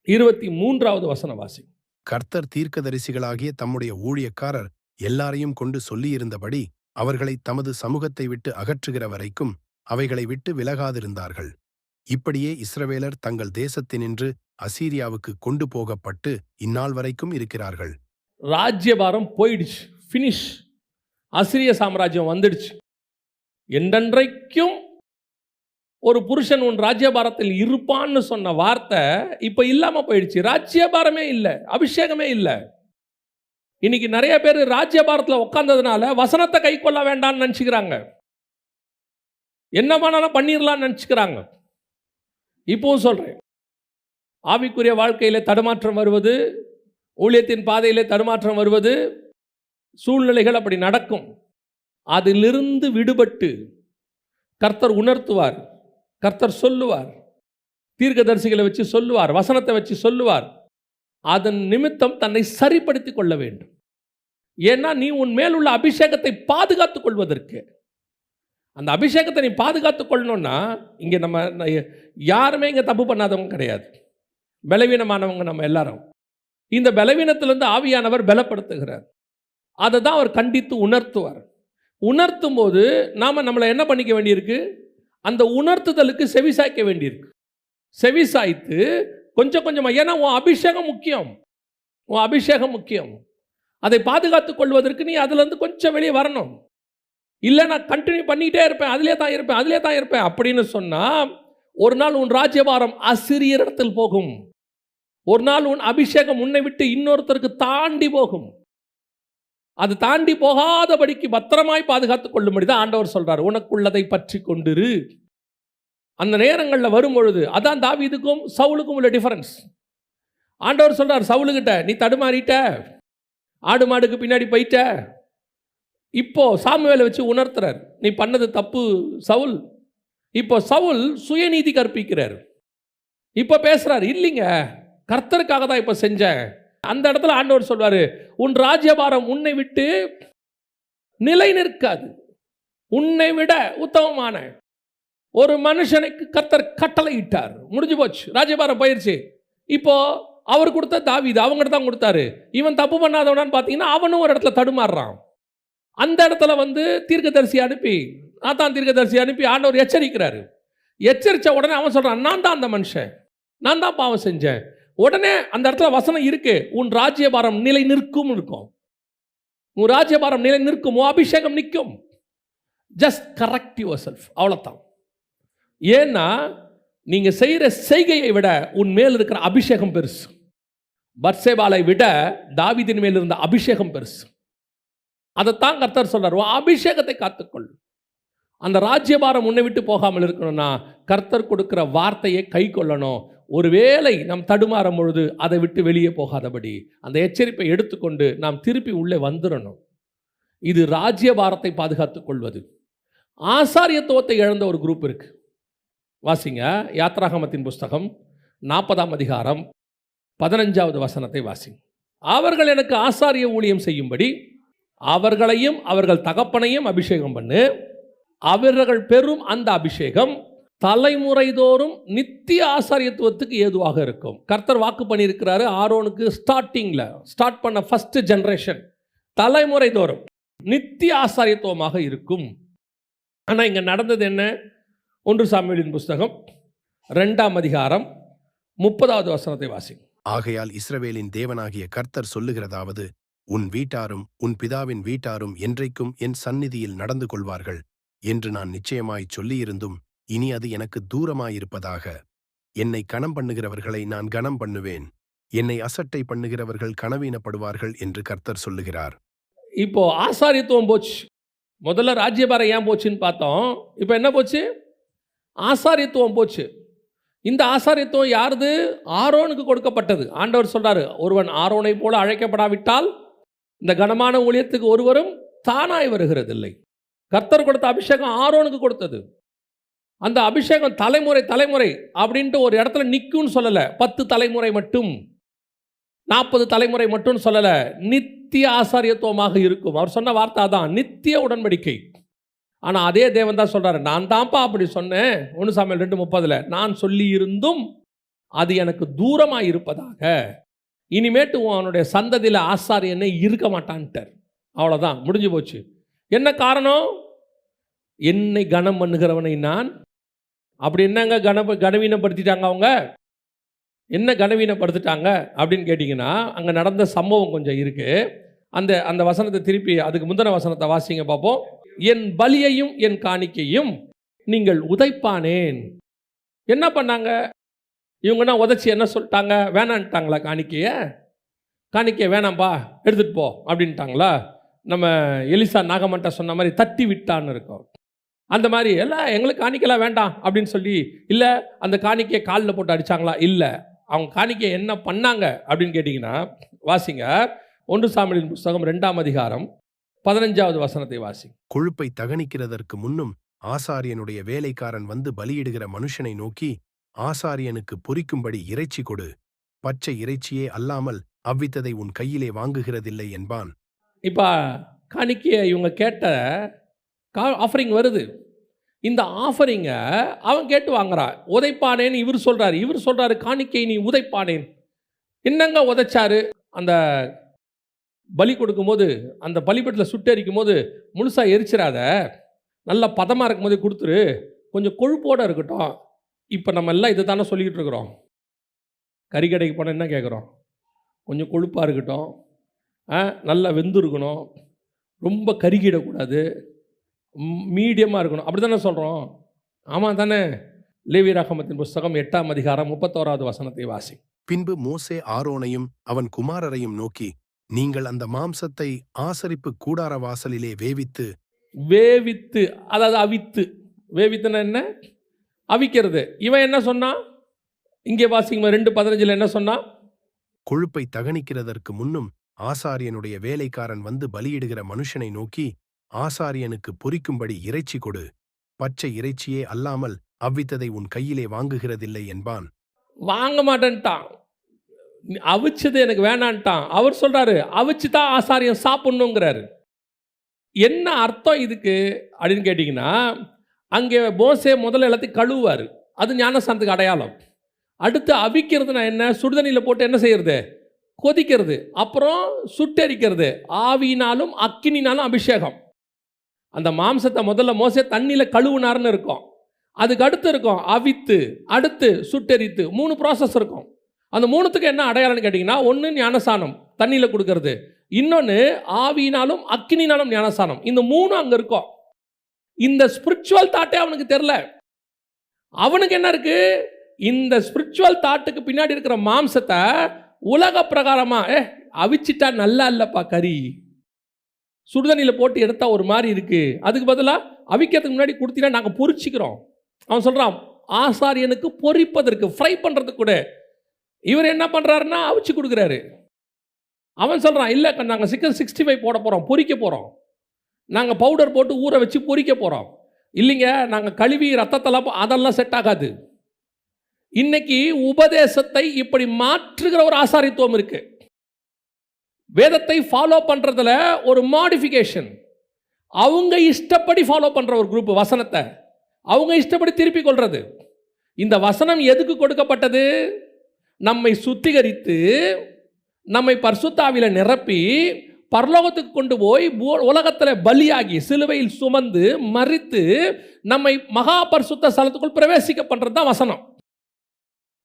Speaker 1: 23வது வசனம் வாசி.
Speaker 2: கர்த்தர் தீர்க்கதரிசிகளாகிய தம்முடைய ஊழியக்காரர் எல்லாரையும் கொண்டு சொல்லியிருந்தபடி அவர்களை தமது சமூகத்தை விட்டு அகற்றுகிற வரைக்கும் அவைகளை விட்டு விலகாதிருந்தார்கள். இப்படியே இஸ்ரவேலர் தங்கள் தேசத்தினின்று அசீரியாவுக்கு கொண்டு போகப்பட்டு இந்நாள் வரைக்கும் இருக்கிறார்கள்.
Speaker 1: ராஜ்யபாரம் போயிடுச்சு, ஃபினிஷ். அசிரிய சாம்ராஜ்யம் வந்துடுச்சு. என்றென்றைக்கும் ஒரு புருஷன் உன் ராஜ்யபாரத்தில் இருப்பான்னு சொன்ன வார்த்தை இப்போ இல்லாமல் போயிடுச்சு. ராஜ்யபாரமே இல்லை, அபிஷேகமே இல்லை. இன்னைக்கு நிறைய பேர் ராஜ்யபாரத்தில் உட்கார்ந்ததுனால வசனத்தை கை கொள்ள வேண்டாம்னு நினச்சிக்கிறாங்க, என்ன வேணாலும் பண்ணிடலாம்னு நினச்சிக்கிறாங்க. இப்பவும் சொல்கிறேன், ஆவிக்குரிய வாழ்க்கையில் தடுமாற்றம் வருவது, ஊழியத்தின் பாதையில் தடுமாற்றம் வருவது, சூழ்நிலைகள் அப்படி நடக்கும். அதிலிருந்து விடுபட்டு கர்த்தர் உணர்த்துவார், கர்த்தர் சொல்லுவார், தீர்க்கதரிசிகளை வச்சு சொல்லுவார், வசனத்தை வச்சு சொல்லுவார். அதன் நிமித்தம் தன்னை சரிப்படுத்திக் கொள்ள வேண்டும். ஏன்னா நீ உன் மேலுள்ள அபிஷேகத்தை பாதுகாத்துக் கொள்வதற்கு, அந்த அபிஷேகத்தை நீ பாதுகாத்துக் கொள்ளணும்னா, இங்கே நம்ம யாருமே இங்கே தப்பு பண்ணாதவங்க கிடையாது, பலவீனமானவங்க நம்ம எல்லாரும். இந்த பலவீனத்திலிருந்து ஆவியானவர் பலப்படுத்துகிறார். அதை தான் அவர் கண்டித்து உணர்த்துவார். உணர்த்தும் போது நாம் நம்மளை என்ன பண்ணிக்க வேண்டியிருக்கு, அந்த உணர்த்துதலுக்கு செவிசாய்க்க வேண்டியிருக்கு. செவிசாய்த்து கொஞ்சம் கொஞ்சமாக. ஏன்னா உன் அபிஷேகம் முக்கியம், உன் அபிஷேகம் முக்கியம். அதை பாதுகாத்துக் கொள்வதற்கு நீ அதுலேருந்து கொஞ்சம் வெளியே வரணும். இல்லை நான் கண்டினியூ பண்ணிக்கிட்டே இருப்பேன், அதிலே தான் இருப்பேன் அப்படின்னு சொன்னால் ஒரு நாள் உன் ராஜ்யபாரம் அசிரியரிடத்தில் போகும். ஒரு நாள் உன் அபிஷேகம் உன்னை விட்டு இன்னொருத்தருக்கு தாண்டி போகும். அது தாண்டி போகாதபடிக்கு பத்திரமாய் பாதுகாத்துக் கொள்ளும்படி தான் ஆண்டவர் சொல்றார், உனக்குள்ளதை பற்றி கொண்டிரு. அந்த நேரங்களில் வரும்பொழுது அதான் தாவீதுக்கும் சவுலுக்கும் உள்ள டிஃபரன்ஸ். ஆண்டவர் சொல்றார் சவுலுகிட்ட, நீ தடுமாறிட்ட, ஆடு மாடுக்கு பின்னாடி போயிட்ட. இப்போ சாமுவேலை வச்சு உணர்த்துறார், நீ பண்ணது தப்பு சவுல். இப்போ சவுல் சுயநீதி கற்பிக்கிறார். இப்போ பேசுறாரு, இல்லைங்க கர்த்தருக்காக தான் இப்போ செஞ்சேன். அந்த இடத்துல ஆண்டவர் சொல்வாரு, உன் ராஜ்யபாரம் உன்னை விட்டு நிலை நிற்காது. உன்னை விட உத்தமமான ஒரு மனுஷனுக்கு கர்த்தர் கட்டளை இட்டார், முடிஞ்சு போச்சு, ராஜ்யபாரம் போயிடுச்சு. இப்போ அவர் கொடுத்த தாவீது அவங்ககிட்ட தான் கொடுத்தாரு. இவன் தப்பு பண்ணாதவனான்னு பார்த்தீங்கன்னா அவனும் ஒரு இடத்துல தடுமாறுறான். அந்த இடத்துல தீர்க்கதரிசி அனுப்பி, நாத்தான் தீர்க்கதரிசி அனுப்பி ஆண்டவர் எச்சரிக்கிறாரு. எச்சரித்த உடனே அவன் சொல்கிறான், நான் தான் அந்த மனுஷன், நான் தான் பாவம் செஞ்சேன். உடனே அந்த இடத்துல வசனம் இருக்கு, உன் ராஜ்யபாரம் நிலை நிற்கும் இருக்கும். உன் ராஜ்யபாரம் நிலை நிற்கும், உன் அபிஷேகம் நிற்கும். ஜஸ்ட் கரெக்ட் யுவர் செல்ஃப், அவ்வளோதான். ஏன்னா நீங்கள் செய்கிற செய்கையை விட உன் மேல் இருக்கிற அபிஷேகம் பெருசு. பத்சேபாலை விட தாவீதின் மேல் இருந்த அபிஷேகம் பெருசு. அதைத்தான் கர்த்தர் சொல்றார், உன் அபிஷேகத்தை காத்துக்கொள். அந்த ராஜ்யபாரம் உன்னை விட்டு போகாமல் இருக்கணும்னா கர்த்தர் கொடுக்கிற வார்த்தையை கை கொள்ளணும். ஒருவேளை நாம் தடுமாறும் பொழுது அதை விட்டு வெளியே போகாதபடி அந்த எச்சரிப்பை எடுத்துக்கொண்டு நாம் திருப்பி உள்ளே வந்துடணும். இது ராஜ்யபாரத்தை பாதுகாத்துக் கொள்வது. ஆசாரியத்துவத்தை இழந்த ஒரு குரூப் இருக்கு. வாசிங்க யாத்ராகமத்தின் புஸ்தகம் 40ஆம் அதிகாரம் 15வது வசனத்தை வாசிங்க. அவர்கள் எனக்கு ஆசாரிய ஊழியம் செய்யும்படி அவர்களையும் அவர்கள் தகப்பனையும் அபிஷேகம் பண்ணு. அவர்கள் பெறும் அந்த அபிஷேகம் தலைமுறை தோறும் நித்திய ஆசாரியத்துவத்துக்கு ஏதுவாக இருக்கும். கர்த்தர் வாக்கு பண்ணியிருக்கிறாரு ஆரோனுக்கு. ஸ்டார்ட் பண்ண ஃபர்ஸ்ட் ஜெனரேஷன் தலைமுறை தோறும் நித்திய ஆசாரியத்துவமாக இருக்கும். ஆனால் இங்கே நடந்தது என்ன? 1 சாமுவேலின் புஸ்தகம் 2ஆம் அதிகாரம் 30வது வசனத்தை வாசி.
Speaker 2: ஆகையால் இஸ்ரவேலின் தேவனாகிய கர்த்தர் சொல்லுகிறதாவது, உன் வீட்டாரும் உன் பிதாவின் வீட்டாரும் என்றைக்கும் என் சந்நிதியில் நடந்து கொள்வார்கள் என்று நான் நிச்சயமாய் சொல்லியிருந்தும் இனி அது எனக்கு தூரமாயிருப்பதாக. என்னை கனம் பண்ணுகிறவர்களை நான் கனம் பண்ணுவேன், என்னை அசட்டை பண்ணுகிறவர்கள் கனவீனப்படுவார்கள் என்று கர்த்தர் சொல்லுகிறார்.
Speaker 1: இப்போ ஆசாரியத்துவம் போச்சு. முதல்ல ராஜ்யபாரம் ஏன் போச்சுன்னு பார்த்தோம். இப்போ என்ன போச்சு? ஆசாரியத்துவம் போச்சு. இந்த ஆசாரியத்துவம் யாருது? ஆரோனுக்கு கொடுக்கப்பட்டது. ஆண்டவர் சொல்றாரு, ஒருவன் ஆரோனை போல அழைக்கப்படாவிட்டால் இந்த கனமான ஊழியத்துக்கு ஒருவரும் தானாய் வருகிறதில்லை. கர்த்தர் கொடுத்த அபிஷேகம் ஆரோனுக்கு கொடுத்தது. அந்த அபிஷேகம் தலைமுறை அப்படின்ட்டு ஒரு இடத்துல நிற்கும்னு சொல்லலை. 10 தலைமுறை மட்டும், 40 தலைமுறை மட்டும் சொல்லலை, நித்திய ஆசாரியத்துவமாக இருக்கும். அவர் சொன்ன வார்த்தை தான், நித்திய உடன்படிக்கை. ஆனால் அதே தேவன் தான் சொல்கிறாரு, நான் தான்ப்பா அப்படி சொன்னேன். 1 சாமுவேல் 2:30 நான் சொல்லி இருந்தும் அது எனக்கு தூரமாக இருப்பதாக. இனிமேட்டு அவனுடைய சந்ததியில் ஆசாரியனே இருக்க மாட்டான்ட்டார். அவ்வளோதான், முடிஞ்சு போச்சு. என்ன காரணம்? என்னை கனம் பண்ணுகிறவனை நான். அப்படி என்னங்க கனவீனப்படுத்திட்டாங்க அவங்க? என்ன கனவீனப்படுத்திட்டாங்க அப்படின்னு கேட்டிங்கன்னா, அங்கே நடந்த சம்பவம் கொஞ்சம் இருக்குது. அந்த வசனத்தை திருப்பி அதுக்கு முந்தின வசனத்தை வாசிங்க பார்ப்போம். என் பலியையும் என் காணிக்கையும் நீங்கள் உதைப்பானேன். என்ன பண்ணாங்க இவங்கன்னா? உதைச்சி என்ன சொல்லிட்டாங்க? வேணான்ட்டாங்களா? காணிக்கையை வேணாம்பா எடுத்துகிட்டு போ அப்படின்ட்டாங்களா? நம்ம எலிசா நாகமன்ட்ட சொன்ன மாதிரி தட்டி விட்டான்னு இருக்கோம். அந்த மாதிரி எல்லாம் எங்களுக்கு காணிக்கைலாம் வேண்டாம் அப்படின்னு சொல்லி, இல்லை அந்த காணிக்கையை காலில் போட்டு அடித்தாங்களா? இல்லை. அவங்க காணிக்கையை என்ன பண்ணாங்க அப்படின்னு கேட்டிங்கன்னா, வாசிங்க 1 சாமுவேலின் புஸ்தகம் 2ஆம் அதிகாரம் 15வது வசனத்தை வாசி.
Speaker 2: கொழுப்பை தகனிக்கிறதற்கு முன்னும் ஆசாரியனுடைய வேலைக்காரன் வந்து பலியிடுகிற மனுஷனை நோக்கி, ஆசாரியனுக்கு பொரிக்கும்படி இறைச்சி கொடு, பச்சை இறைச்சியே அல்லாமல் அவ்வித்ததை உன் கையிலே வாங்குகிறதில்லை என்பான்.
Speaker 1: இப்போ காணிக்கையை இவங்க கேட்ட ஆஃபரிங் வருது. இந்த ஆஃபரிங்கை அவன் கேட்டு வாங்குறான். உதைப்பானேன்னு இவர் சொல்கிறாரு காணிக்கை நீ உதைப்பானேன். என்னங்க உதைச்சாரு? அந்த பலி கொடுக்கும்போது, அந்த பலிபீடத்தில் சுட்டெரிக்கும் போது முழுசாக எரிச்சிடாத, நல்லா பதமாக இருக்கும் போது கொடுத்துரு, கொஞ்சம் கொழுப்போடு இருக்கட்டும். இப்போ நம்ம எல்லாம் இதை தானே சொல்லிக்கிட்டு இருக்கிறோம். கறி கடைக்கு போனால் என்ன கேட்குறோம்? கொஞ்சம் கொழுப்பாக இருக்கட்டும், நல்லா வெந்து இருக்கணும், ரொம்ப கருகிடக்கூடாது, மீடியமாக இருக்கணும், அப்படி தானே சொல்கிறோம். ஆமாம் தானே? லேவியராகமத்தின் புஸ்தகம் 8ஆம் அதிகாரம் 31வது வசனத்தை வாசி.
Speaker 2: பின்பு மோசே ஆரோனையும் அவன் குமாரரையும் நோக்கி, நீங்கள் அந்த மாம்சத்தை ஆசரிப்பு கூடார வாசலிலே வேவித்து,
Speaker 1: அதாவது அவித்து, வேவித்துனா என்ன? அவிக்கிறது. இவன் என்ன சொன்னான்? இங்கே வாசிங்க 2:15 என்ன சொன்னான்?
Speaker 2: கொழுப்பை தகனிக்கிறதற்கு முன்னும் ஆசாரியனுடைய வேலைக்காரன் வந்து பலியிடுகிற மனுஷனை நோக்கி, ஆசாரியனுக்கு பொரிக்கும்படி இறைச்சி கொடு, பச்சை இறைச்சியே அல்லாமல் அவ்வித்ததை உன் கையிலே வாங்குகிறதில்லை என்பான்.
Speaker 1: வாங்க மாட்டேன்ட்டான், அவிச்சது எனக்கு வேணான்ட்டான். அவர் சொல்றாரு அவிச்சு தான் ஆசாரியன் சாப்பிடணுங்கிறாரு. என்ன அர்த்தம் இதுக்கு அப்படின்னு கேட்டிங்கன்னா, அங்கே மோசே முதல்ல எல்லாத்தையும் கழுவுவார், அது ஞானஸ்தானத்துக்கு அடையாளம். அடுத்து அவிக்கிறதுனா என்ன? சுடுதண்ணியில் போட்டு என்ன செய்யறது? கொதிக்கிறது, அப்புறம் சுட்டெரிக்கிறது, ஆவியினாலும் அக்கினினாலும் அபிஷேகம். அந்த மாம்சத்தை முதல்ல மோசே தண்ணியில் கழுவுனார்னு இருக்கும், அதுக்கு அடுத்து இருக்கும் அவித்து, அடுத்து சுட்டெரித்து, 3 ப்ராசஸ் இருக்கும். அந்த 3த்துக்கு என்ன அடையாளம்னு கேட்டிங்கன்னா, ஒன்று ஞானஸ்தானம் தண்ணியில் கொடுக்கறது, இன்னொன்று ஆவியினாலும் அக்கினினாலும் ஞானஸ்தானம். இந்த 3 அங்கே இருக்கும். இந்த ஸ்பிரிச்சுவல் தாட்டே அவனுக்கு தெரில. அவனுக்கு என்ன இருக்கு? இந்த ஸ்பிரிச்சுவல் தாட்டுக்கு பின்னாடி இருக்கிற மாம்சத்தை உலக பிரகாரமாக அவிச்சிட்டா நல்லா இல்லைப்பா, கறி சுடுதண்ணியில் போட்டு எடுத்தால் ஒரு மாதிரி இருக்குது, அதுக்கு பதிலாக அவிக்கிறதுக்கு முன்னாடி கொடுத்தீங்கன்னா நாங்கள் பொரிச்சிக்கிறோம். அவன் சொல்கிறான் ஆசாரியனுக்கு பொரிப்பதற்கு, ஃப்ரை பண்ணுறதுக்கு கூட. இவர் என்ன பண்ணுறாருன்னா அவிச்சு கொடுக்குறாரு. அவன் சொல்கிறான் இல்லை நாங்கள் சிக்கன் 65 போட போகிறோம், பொரிக்க போகிறோம், நாங்கள் பவுடர் போட்டு ஊற வச்சு பொரிக்க போகிறோம். இல்லைங்க நாங்கள் கழுவி ரத்தத்தெல்லாம் அதெல்லாம் செட் ஆகாது. இன்னைக்கு உபதேசத்தை இப்படி மாற்றுகிற ஒரு ஆசாரித்துவம் இருக்கு. வேதத்தை ஃபாலோ பண்ணுறதுல ஒரு மாடிஃபிகேஷன், அவங்க இஷ்டப்படி ஃபாலோ பண்ணுற ஒரு குரூப், வசனத்தை அவங்க இஷ்டப்படி திருப்பி கொள்வது. இந்த வசனம் எதுக்கு கொடுக்கப்பட்டது? நம்மை சுத்திகரித்து, நம்மை பரிசுத்தாவில நிரப்பி, பரலோகத்துக்கு கொண்டு போய் உலகத்தில் பலியாகி சிலுவையில் சுமந்து மரித்து நம்மை மகா பரிசுத்த ஸ்தலத்துக்குள் பிரவேசிக்க பண்ணுறது தான் வசனம்.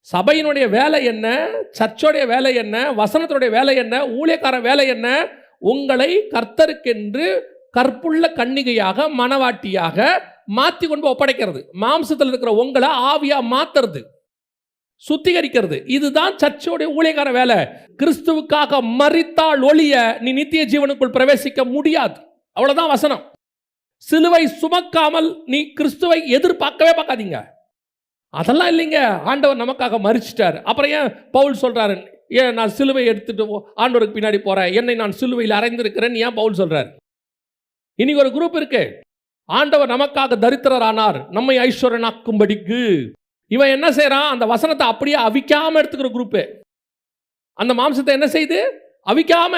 Speaker 1: சபையினுடைய வேலை என்ன? சர்ச்சோடைய வேலை என்ன? வசனத்தினுடைய வேலை என்ன? ஊழியக்கார வேலை என்ன? உங்களை கர்த்தருக்கென்று கற்புள்ள கன்னிகையாக மணவாட்டியாக மாற்றி கொண்டு ஒப்படைக்கிறது. மாம்சத்தில் இருக்கிற உங்களை ஆவியா மாத்துறது, சுத்திகரிக்கிறது. இதுதான் சர்ச்சோடைய ஊழியக்கார வேலை. கிறிஸ்துவுக்காக மரித்தால் ஒழிய நீ நித்திய ஜீவனுக்குள் பிரவேசிக்க முடியாது. அவ்வளவுதான் வசனம். சிலுவை சுமக்காமல் நீ கிறிஸ்துவை எதிர்பார்க்கவே பார்க்காதீங்க. அதெல்லாம் இல்லைங்க, ஆண்டவர் நமக்காக மரிச்சிட்டார். அப்புறம் ஏன் பவுல் சொல்றாரு, ஏன் நான் சிலுவை எடுத்துட்டு ஆண்டவருக்கு பின்னாடி போறேன், என்னை நான் சிலுவையில் அறைந்திருக்கிறேன் ஏன் பவுல் சொல்றார்? இன்னைக்கு ஒரு குரூப் இருக்கு, ஆண்டவர் நமக்காக தரித்திரரானார் நம்மை ஐஸ்வர்யனாக்கும்படிக்கு. இவன் என்ன செய்யறான்? அந்த வசனத்தை அப்படியே அவிக்காம எடுத்துக்கிற குரூப்பு. அந்த மாம்சத்தை என்ன செய்து அவிக்காம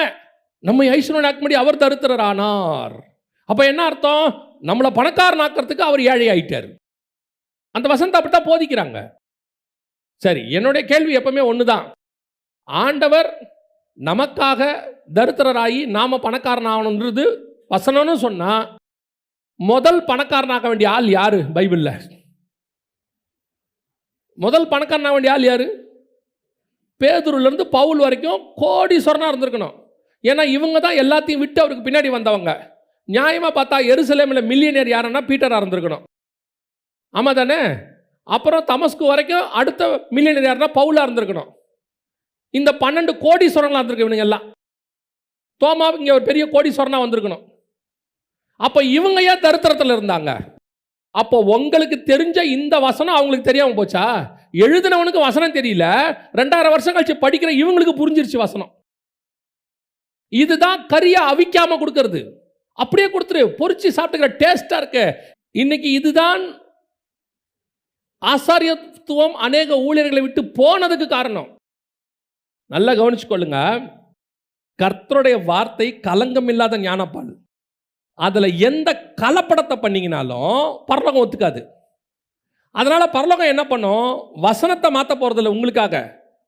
Speaker 1: நம்மை ஐஸ்வர்யனாக்கும்படி அவர் தரித்திரரானார். அப்ப என்ன அர்த்தம்? நம்மளை பணக்காரனாக்கிறதுக்கு அவர் ஏழை ஆயிட்டார். அந்த வசனத்தை அப்படித்தான் போதிக்கிறாங்க. சரி, என்னுடைய கேள்வி எப்பவுமே ஒண்ணுதான், ஆண்டவர் நமக்காக தரித்திரராகி நாம பணக்காரன் ஆகணுன்றது வசனம்னு சொன்னா, முதல் பணக்காரனாக வேண்டிய ஆள் யாரு பைபிள்ல? முதல் பணக்காரனாக வேண்டிய ஆள் யாரு? பேதுருல இருந்து பவுல் வரைக்கும் கோடீஸ்வரனா இருந்திருக்கணும். ஏன்னா இவங்க தான் எல்லாத்தையும் விட்டு அவருக்கு பின்னாடி வந்தவங்க. நியாயமா பார்த்தா எருசலேமில் மில்லியனர் யாருன்னா பீட்டரா இருந்திருக்கணும். ஆமா தானே? அப்புறம் தமஸ்கு வரைக்கும் அடுத்த மில்லியனர் யாருன்னா பவுலா இருந்திருக்கணும். இந்த 12 கோடீஸ்வரங்களா இருந்திருக்கு இவனுங்க எல்லாம். தோமா இங்க ஒரு பெரிய கோடீஸ்வரனா வந்திருக்கணும். அப்ப இவங்க ஏன் தரித்திரத்தில் இருந்தாங்க? அப்போ உங்களுக்கு தெரிஞ்ச இந்த வசனம் அவங்களுக்கு தெரியாம போச்சா? எழுதினவனுக்கு வசனம் தெரியல, 2000 வருஷம் கழிச்சு படிக்கிற இவங்களுக்கு புரிஞ்சிருச்சு வசனம். இதுதான் கரியா அவிக்காம கொடுக்கிறது. அப்படியே கொடுத்துரு, பொரிச்சு சாப்பிட்டுக்கிற டேஸ்டா இருக்கு. இன்னைக்கு இதுதான் ஆசாரியத்துவம் அநேக ஊழியர்களை விட்டு போனதுக்கு காரணம். நல்லா கவனிச்சுக்கொள்ளுங்க, கர்த்தருடைய வார்த்தை கலங்கம் இல்லாத ஞானப்பால். அதுல எந்த கலப்படத்தை பண்ணீங்கனாலும் பரலோகம் ஒத்துக்காது. அதனால பரலோகம் என்ன பண்ணும்? வசனத்தை மாற்ற போறதில்லை உங்களுக்காக.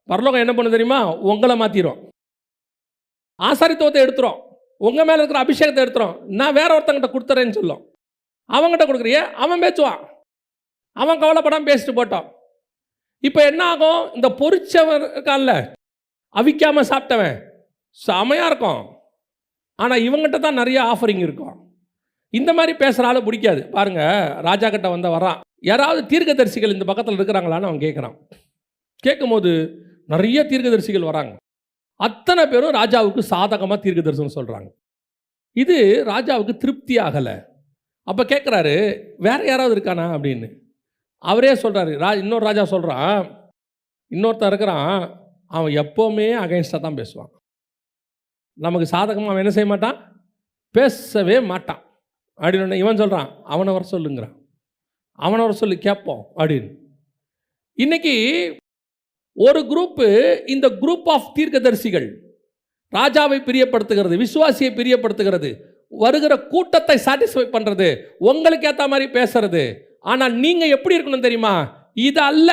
Speaker 1: பரலோகம் என்ன பண்ணும் தெரியுமா? உங்களை மாத்திரும், ஆசாரித்துவத்தை எடுத்துரும், உங்க மேல இருக்கிற அபிஷேகத்தை எடுத்துரும். நான் வேற ஒருத்தங்கிட்ட கொடுத்துறேன்னு சொல்லும். அவங்ககிட்ட கொடுக்குறிய அவன் பேசுவான், அவன் கவலைப்படாமல் பேசிட்டு போட்டான். இப்போ என்ன ஆகும்? இந்த பொரிச்சவன் இருக்கான்ல, அவிக்காமல் சாப்பிட்டவன் செமையாக இருக்கும். ஆனால் இவங்ககிட்ட தான் நிறைய ஆஃபரிங் இருக்கும். இந்த மாதிரி பேசுகிற ஆளை பிடிக்காது. பாருங்கள், ராஜா கிட்ட வரான். யாராவது தீர்க்கதரிசிகள் இந்த பக்கத்தில் இருக்கிறாங்களான்னு அவன் கேட்குறான். கேட்கும்போது நிறைய தீர்க்கதரிசிகள் வராங்க. அத்தனை பேரும் ராஜாவுக்கு சாதகமாக தீர்க்க தரிசனம் சொல்கிறாங்க. இது ராஜாவுக்கு திருப்தி ஆகலை. அப்போ கேட்குறாரு, வேற யாராவது இருக்கானா அப்படின்னு. அவரே சொல்கிறாரு. இன்னொரு ராஜா சொல்கிறான், இன்னொருத்தன் இருக்கிறான், அவன் எப்போவுமே அகைன்ஸ்டாக தான் பேசுவான். நமக்கு சாதகமாக அவன் என்ன செய்ய மாட்டான், பேசவே மாட்டான் அப்படின்னு. இவன் சொல்கிறான், அவனை வர சொல்லுங்கிறான். அவனை வர சொல்லி கேட்போம் அப்படின்னு. இன்னைக்கு ஒரு குரூப்பு, இந்த குரூப் ஆஃப் தீர்க்கதரிசிகள் ராஜாவை பிரியப்படுத்துகிறது, விசுவாசியை பிரியப்படுத்துகிறது, வருகிற கூட்டத்தை சாட்டிஸ்ஃபை பண்ணுறது, உங்களுக்கு ஏற்ற மாதிரி பேசுறது. ஆனால் நீங்கள் எப்படி இருக்கணும் தெரியுமா? இது அல்ல,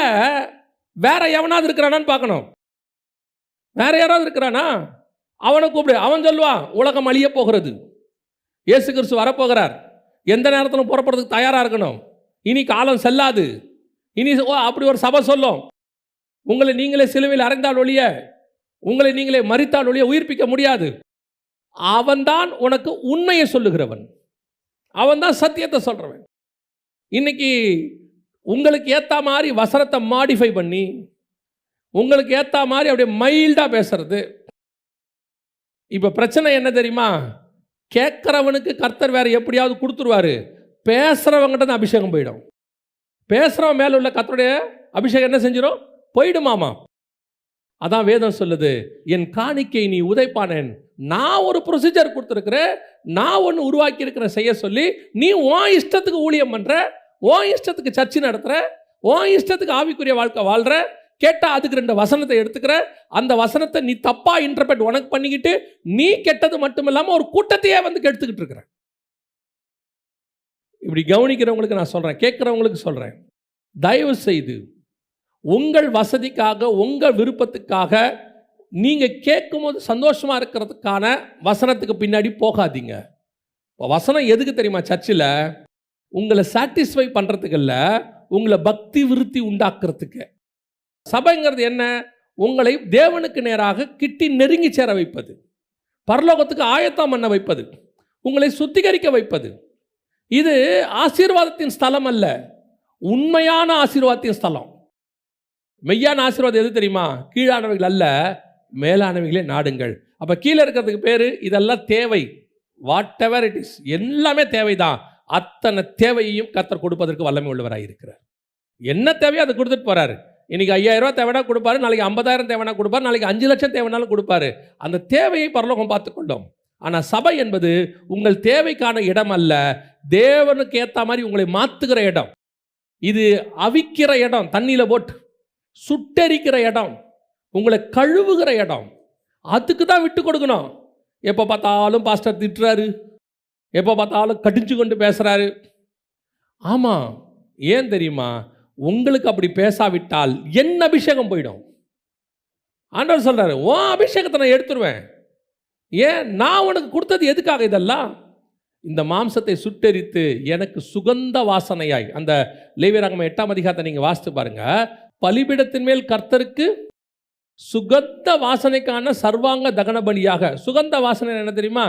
Speaker 1: வேற எவனாவது இருக்கிறானான்னு பார்க்கணும். வேற யாராவது இருக்கிறானா அவனை கூப்பிடு. அவன் சொல்லுவான், உலகம் அழிய போகிறது, இயேசு கிறிஸ்து வரப்போகிறார், எந்த நேரத்திலும் புறப்படுறதுக்கு தயாராக இருக்கணும், இனி காலம் செல்லாது, இனி அப்படி ஒரு சபை சொல்லும். உங்களை நீங்களே சிலுவையில் அறைந்தால் ஒழிய, உங்களை நீங்களே மரித்தால் ஒழிய உயிர்ப்பிக்க முடியாது. அவன்தான் உனக்கு உண்மையை சொல்லுகிறவன், அவன்தான் சத்தியத்தை சொல்றவன். இன்னைக்கு உங்களுக்கு ஏற்ற மாதிரி வசனத்தை மாடிஃபை பண்ணி, உங்களுக்கு ஏற்ற மாதிரி அப்படியே மைல்டாக பேசுறது. இப்போ பிரச்சனை என்ன தெரியுமா? கேட்குறவனுக்கு கர்த்தர் வேற எப்படியாவது கொடுத்துருவாரு, பேசுகிறவங்கிட்ட தான் அபிஷேகம் போயிடும். பேசுகிறவன் மேலே உள்ள கர்த்தருடைய அபிஷேகம் என்ன செஞ்சிடும்? போயிடுமாமா. அதான் வேதம் சொல்லுது, என் காணிக்கை நீ உதைப்பானேன். நான் ஒரு ப்ரொசீஜர் கொடுத்துருக்கிறேன், நான் ஒன்று உருவாக்கி இருக்கிறேன் செய்ய சொல்லி, நீ உன் இஷ்டத்துக்கு ஊழியம் பண்ணுற, உன் இஷ்டத்துக்கு சர்ச்சை நடத்துகிற, உன் இஷ்டத்துக்கு ஆவிக்குரிய வாழ்க்கை வாழ்கிற. கேட்டால் அதுக்கு 2 வசனத்தை எடுத்துக்கிற, அந்த வசனத்தை நீ தப்பாக இன்டர்பிரட் உனக்கு பண்ணிக்கிட்டு, நீ கெட்டது மட்டும் இல்லாமல் ஒரு கூட்டத்தையே வந்து கெடுத்துக்கிட்டு இருக்கிற. இப்படி கவனிக்கிறவங்களுக்கு நான் சொல்கிறேன், கேட்குறவங்களுக்கு சொல்கிறேன், தயவு செய்து உங்கள் வசதிக்காக, உங்கள் விருப்பத்துக்காக நீங்கள் கேட்கும்போது சந்தோஷமாக இருக்கிறதுக்கான வசனத்துக்கு பின்னாடி போகாதீங்க. இப்போ வசனம் எதுக்கு தெரியுமா? சர்ச்சில் உங்களை சாட்டிஸ்ஃபை பண்ணுறதுக்கு இல்லை, உங்களை பக்தி விருத்தி உண்டாக்குறதுக்கு. சபைங்கிறது என்ன? உங்களை தேவனுக்கு நேராக கிட்டி நெருங்கி சேர வைப்பது, பரலோகத்துக்கு ஆயத்தம் பண்ண வைப்பது, உங்களை சுத்திகரிக்க வைப்பது. இது ஆசீர்வாதத்தின் ஸ்தலம் அல்ல, உண்மையான ஆசீர்வாதத்தின் ஸ்தலம். மெய்யான ஆசீர்வாதம் எது தெரியுமா? கீழானவைகள் அல்ல, மேலானவைகளே நாடுங்கள். அப்போ கீழே இருக்கிறதுக்கு பேர் இதெல்லாம் தேவை. வாட் எவர் இட் இஸ், எல்லாமே தேவைதான். அத்தனை தேவையையும் கர்த்தர் கொடுப்பதற்கு வல்லமை உள்ளவராக இருக்கிறார். என்ன தேவையோ அதை கொடுத்துட்டு போறாரு. இன்னைக்கு 5000 ரூபா தேவைனா கொடுப்பாரு, நாளைக்கு 50,000 தேவைனா கொடுப்பாரு, நாளைக்கு 5 லட்சம் தேவைனாலும் கொடுப்பாரு. அந்த தேவையை பரலோகம் பார்த்துக்கொள்ளும். ஆனால் சபை என்பது உங்கள் தேவைக்கான இடம் அல்ல, தேவனுக்கு ஏற்ற மாதிரி உங்களை மாற்றுகிற இடம். இது அவிக்கிற இடம், தண்ணியில் போட்டு சுட்டெரிக்கிற இடம், உங்களை கழுவுகிற இடம். அதுக்கு தான் விட்டு கொடுக்கணும். எப்போ பார்த்தாலும் பாஸ்டர் திட்டுறாரு, எப்போ பார்த்தாலும் கடிஞ்சு கொண்டு பேசுகிறாரு. ஆமாம், ஏன் தெரியுமா? உங்களுக்கு அப்படி பேசாவிட்டால் என் அபிஷேகம் போயிடும். ஆண்டவர் சொல்கிறாரு, உன் அபிஷேகத்தை நான் எடுத்துருவேன். ஏன்? நான் உனக்கு கொடுத்தது எதுக்காக? இதெல்லாம் இந்த மாம்சத்தை சுட்டெரித்து எனக்கு சுகந்த வாசனையாய். அந்த லேவியராகமம் 8ஆம் அதிகாரத்தை நீங்கள் வாசித்து பாருங்க. பலிபீடத்தின் மேல் கர்த்தருக்கு சுகந்த வாசனைக்கான சர்வாங்க தகன பலியாக. சுகந்த வாசனை என்ன தெரியுமா?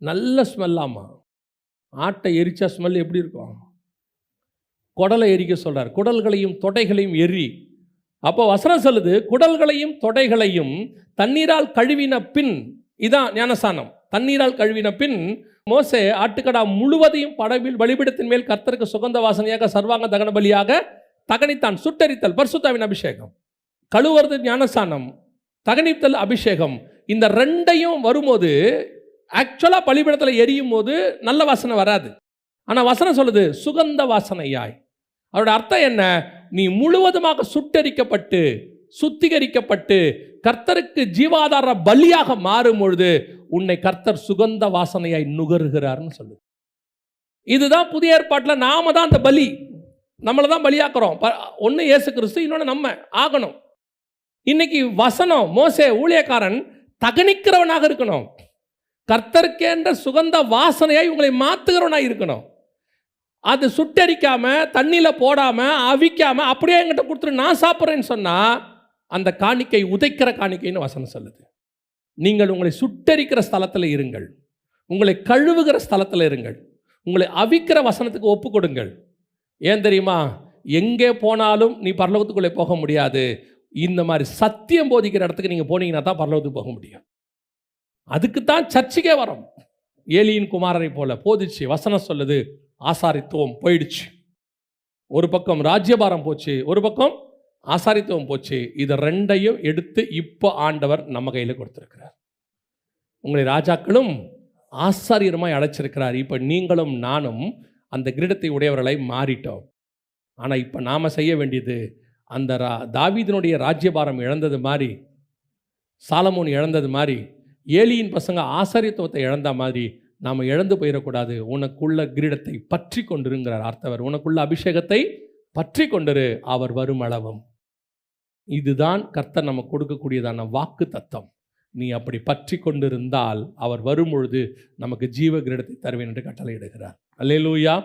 Speaker 1: நல்ல ஸ்மெல்லாமா. ஆட்டை எரிச்சா ஸ்மெல் எப்படி இருக்கும்? குடலை எரிக்க சொல்றார். குடல்களையும் தொடைகளையும் எரி. அப்போ வசனம் சொல்லுது, குடல்களையும் தொடைகளையும் தண்ணீரால் கழுவின பின், இதான் ஞானஸ்நானம், தண்ணீரால் கழுவின பின் மோசே ஆட்டுக்கடா முழுவதையும் பலிபீடத்தின் மேல் கர்த்தருக்கு சுகந்த வாசனையாக சர்வாங்க தகன பலியாக தகனித்தான். சுட்டரித்தல் பரிசுத்தாவின் அபிஷேகம், கழுவுறது ஞானஸ்நானம், தகனித்தல் அபிஷேகம். இந்த ரெண்டையும் வரும்போது ஆக்சுவலாக பலிபீடத்தில் எரியும் போது நல்ல வாசனை வராது. ஆனால் வசனம் சொல்லுது சுகந்த வாசனையாய். அதோட அர்த்தம் என்ன? நீ முழுவதுமாக சுட்டரிக்கப்பட்டு சுத்திகரிக்கப்பட்டு கர்த்தருக்கு ஜீவாதார பலியாக மாறும் பொழுது உன்னை கர்த்தர் சுகந்த வாசனையாய் நுகருகிறார்னு சொல்லுது. இதுதான் புதிய ஏற்பாட்டில் நாம தான் அந்த பலி, நம்மளை தான் பலியாக்குறோம். ஒன்று இயேசு கிறிஸ்து, இன்னொன்று நம்ம ஆகணும். இன்னைக்கு வசனம், மோசே ஊழியக்காரன் தகனிக்கிறவனாக இருக்கணும், கர்த்தருக்கேன்ற சுகந்த வாசனையாய் உங்களை மாற்றுகிறவனாக இருக்கணும். அது சுட்டரிக்காம, தண்ணியில் போடாமல், அவிக்காமல் அப்படியே என்கிட்ட கொடுத்துரு, நான் சாப்பிட்றேன்னு சொன்னால் அந்த காணிக்கை உதைக்கிற காணிக்கைன்னு வசனம் சொல்லுது. நீங்கள் உங்களை சுட்டரிக்கிற ஸ்தலத்தில் இருங்கள், உங்களை கழுவுகிற ஸ்தலத்தில் இருங்கள், உங்களை அவிக்கிற வசனத்துக்கு ஒப்பு கொடுங்கள். ஏன் தெரியுமா? எங்கே போனாலும் நீ பரலோகத்துக்குள்ளே போக முடியாது. இந்த மாதிரி சத்தியம் போதிக்கிற இடத்துக்கு நீங்கள் போனீங்கன்னா தான் பரலோகத்துக்கு போக முடியும். அதுக்கு தான் சர்ச்சுக்கே வரோம். ஏலியின் குமாரரை போல போதிச்சு வசனம் சொல்லுது, ஆசாரித்துவம் போயிடுச்சு. ஒரு பக்கம் ராஜ்யபாரம் போச்சு, ஒரு பக்கம் ஆசாரித்துவம் போச்சு. இதை ரெண்டையும் எடுத்து இப்போ ஆண்டவர் நம்ம கையில் கொடுத்துருக்கிறார். உங்களை ராஜாக்களும் ஆசாரியருமாய் அழைச்சிருக்கிறார். இப்போ நீங்களும் நானும் அந்த கிரீடத்தை உடையவர்களை மாறிட்டோம். ஆனால் இப்போ நாம் செய்ய வேண்டியது, அந்த தாவீதினுடைய ராஜ்யபாரம் இழந்தது மாதிரி, சாலமோன் இழந்தது மாதிரி, ஏலியின் பசங்க ஆசாரியத்துவத்தை இழந்த மாதிரி நாம் இழந்து போயிடக்கூடாது. உனக்குள்ள கிரீடத்தை பற்றி கொண்டிருங்கிறார் ஆர்த்தவர். உனக்குள்ள அபிஷேகத்தை பற்றி கொண்டிரு, அவர் வரும் அளவும். இதுதான் கர்த்தர் நமக்கு கொடுக்கக்கூடியதான வாக்கு தத்தம். நீ அப்படி பற்றி கொண்டிருந்தால் அவர் வரும் பொழுது நமக்கு ஜீவ கிரீடத்தை தருவேன் என்று கட்டளையிடுகிறார். அல்லேலூயா.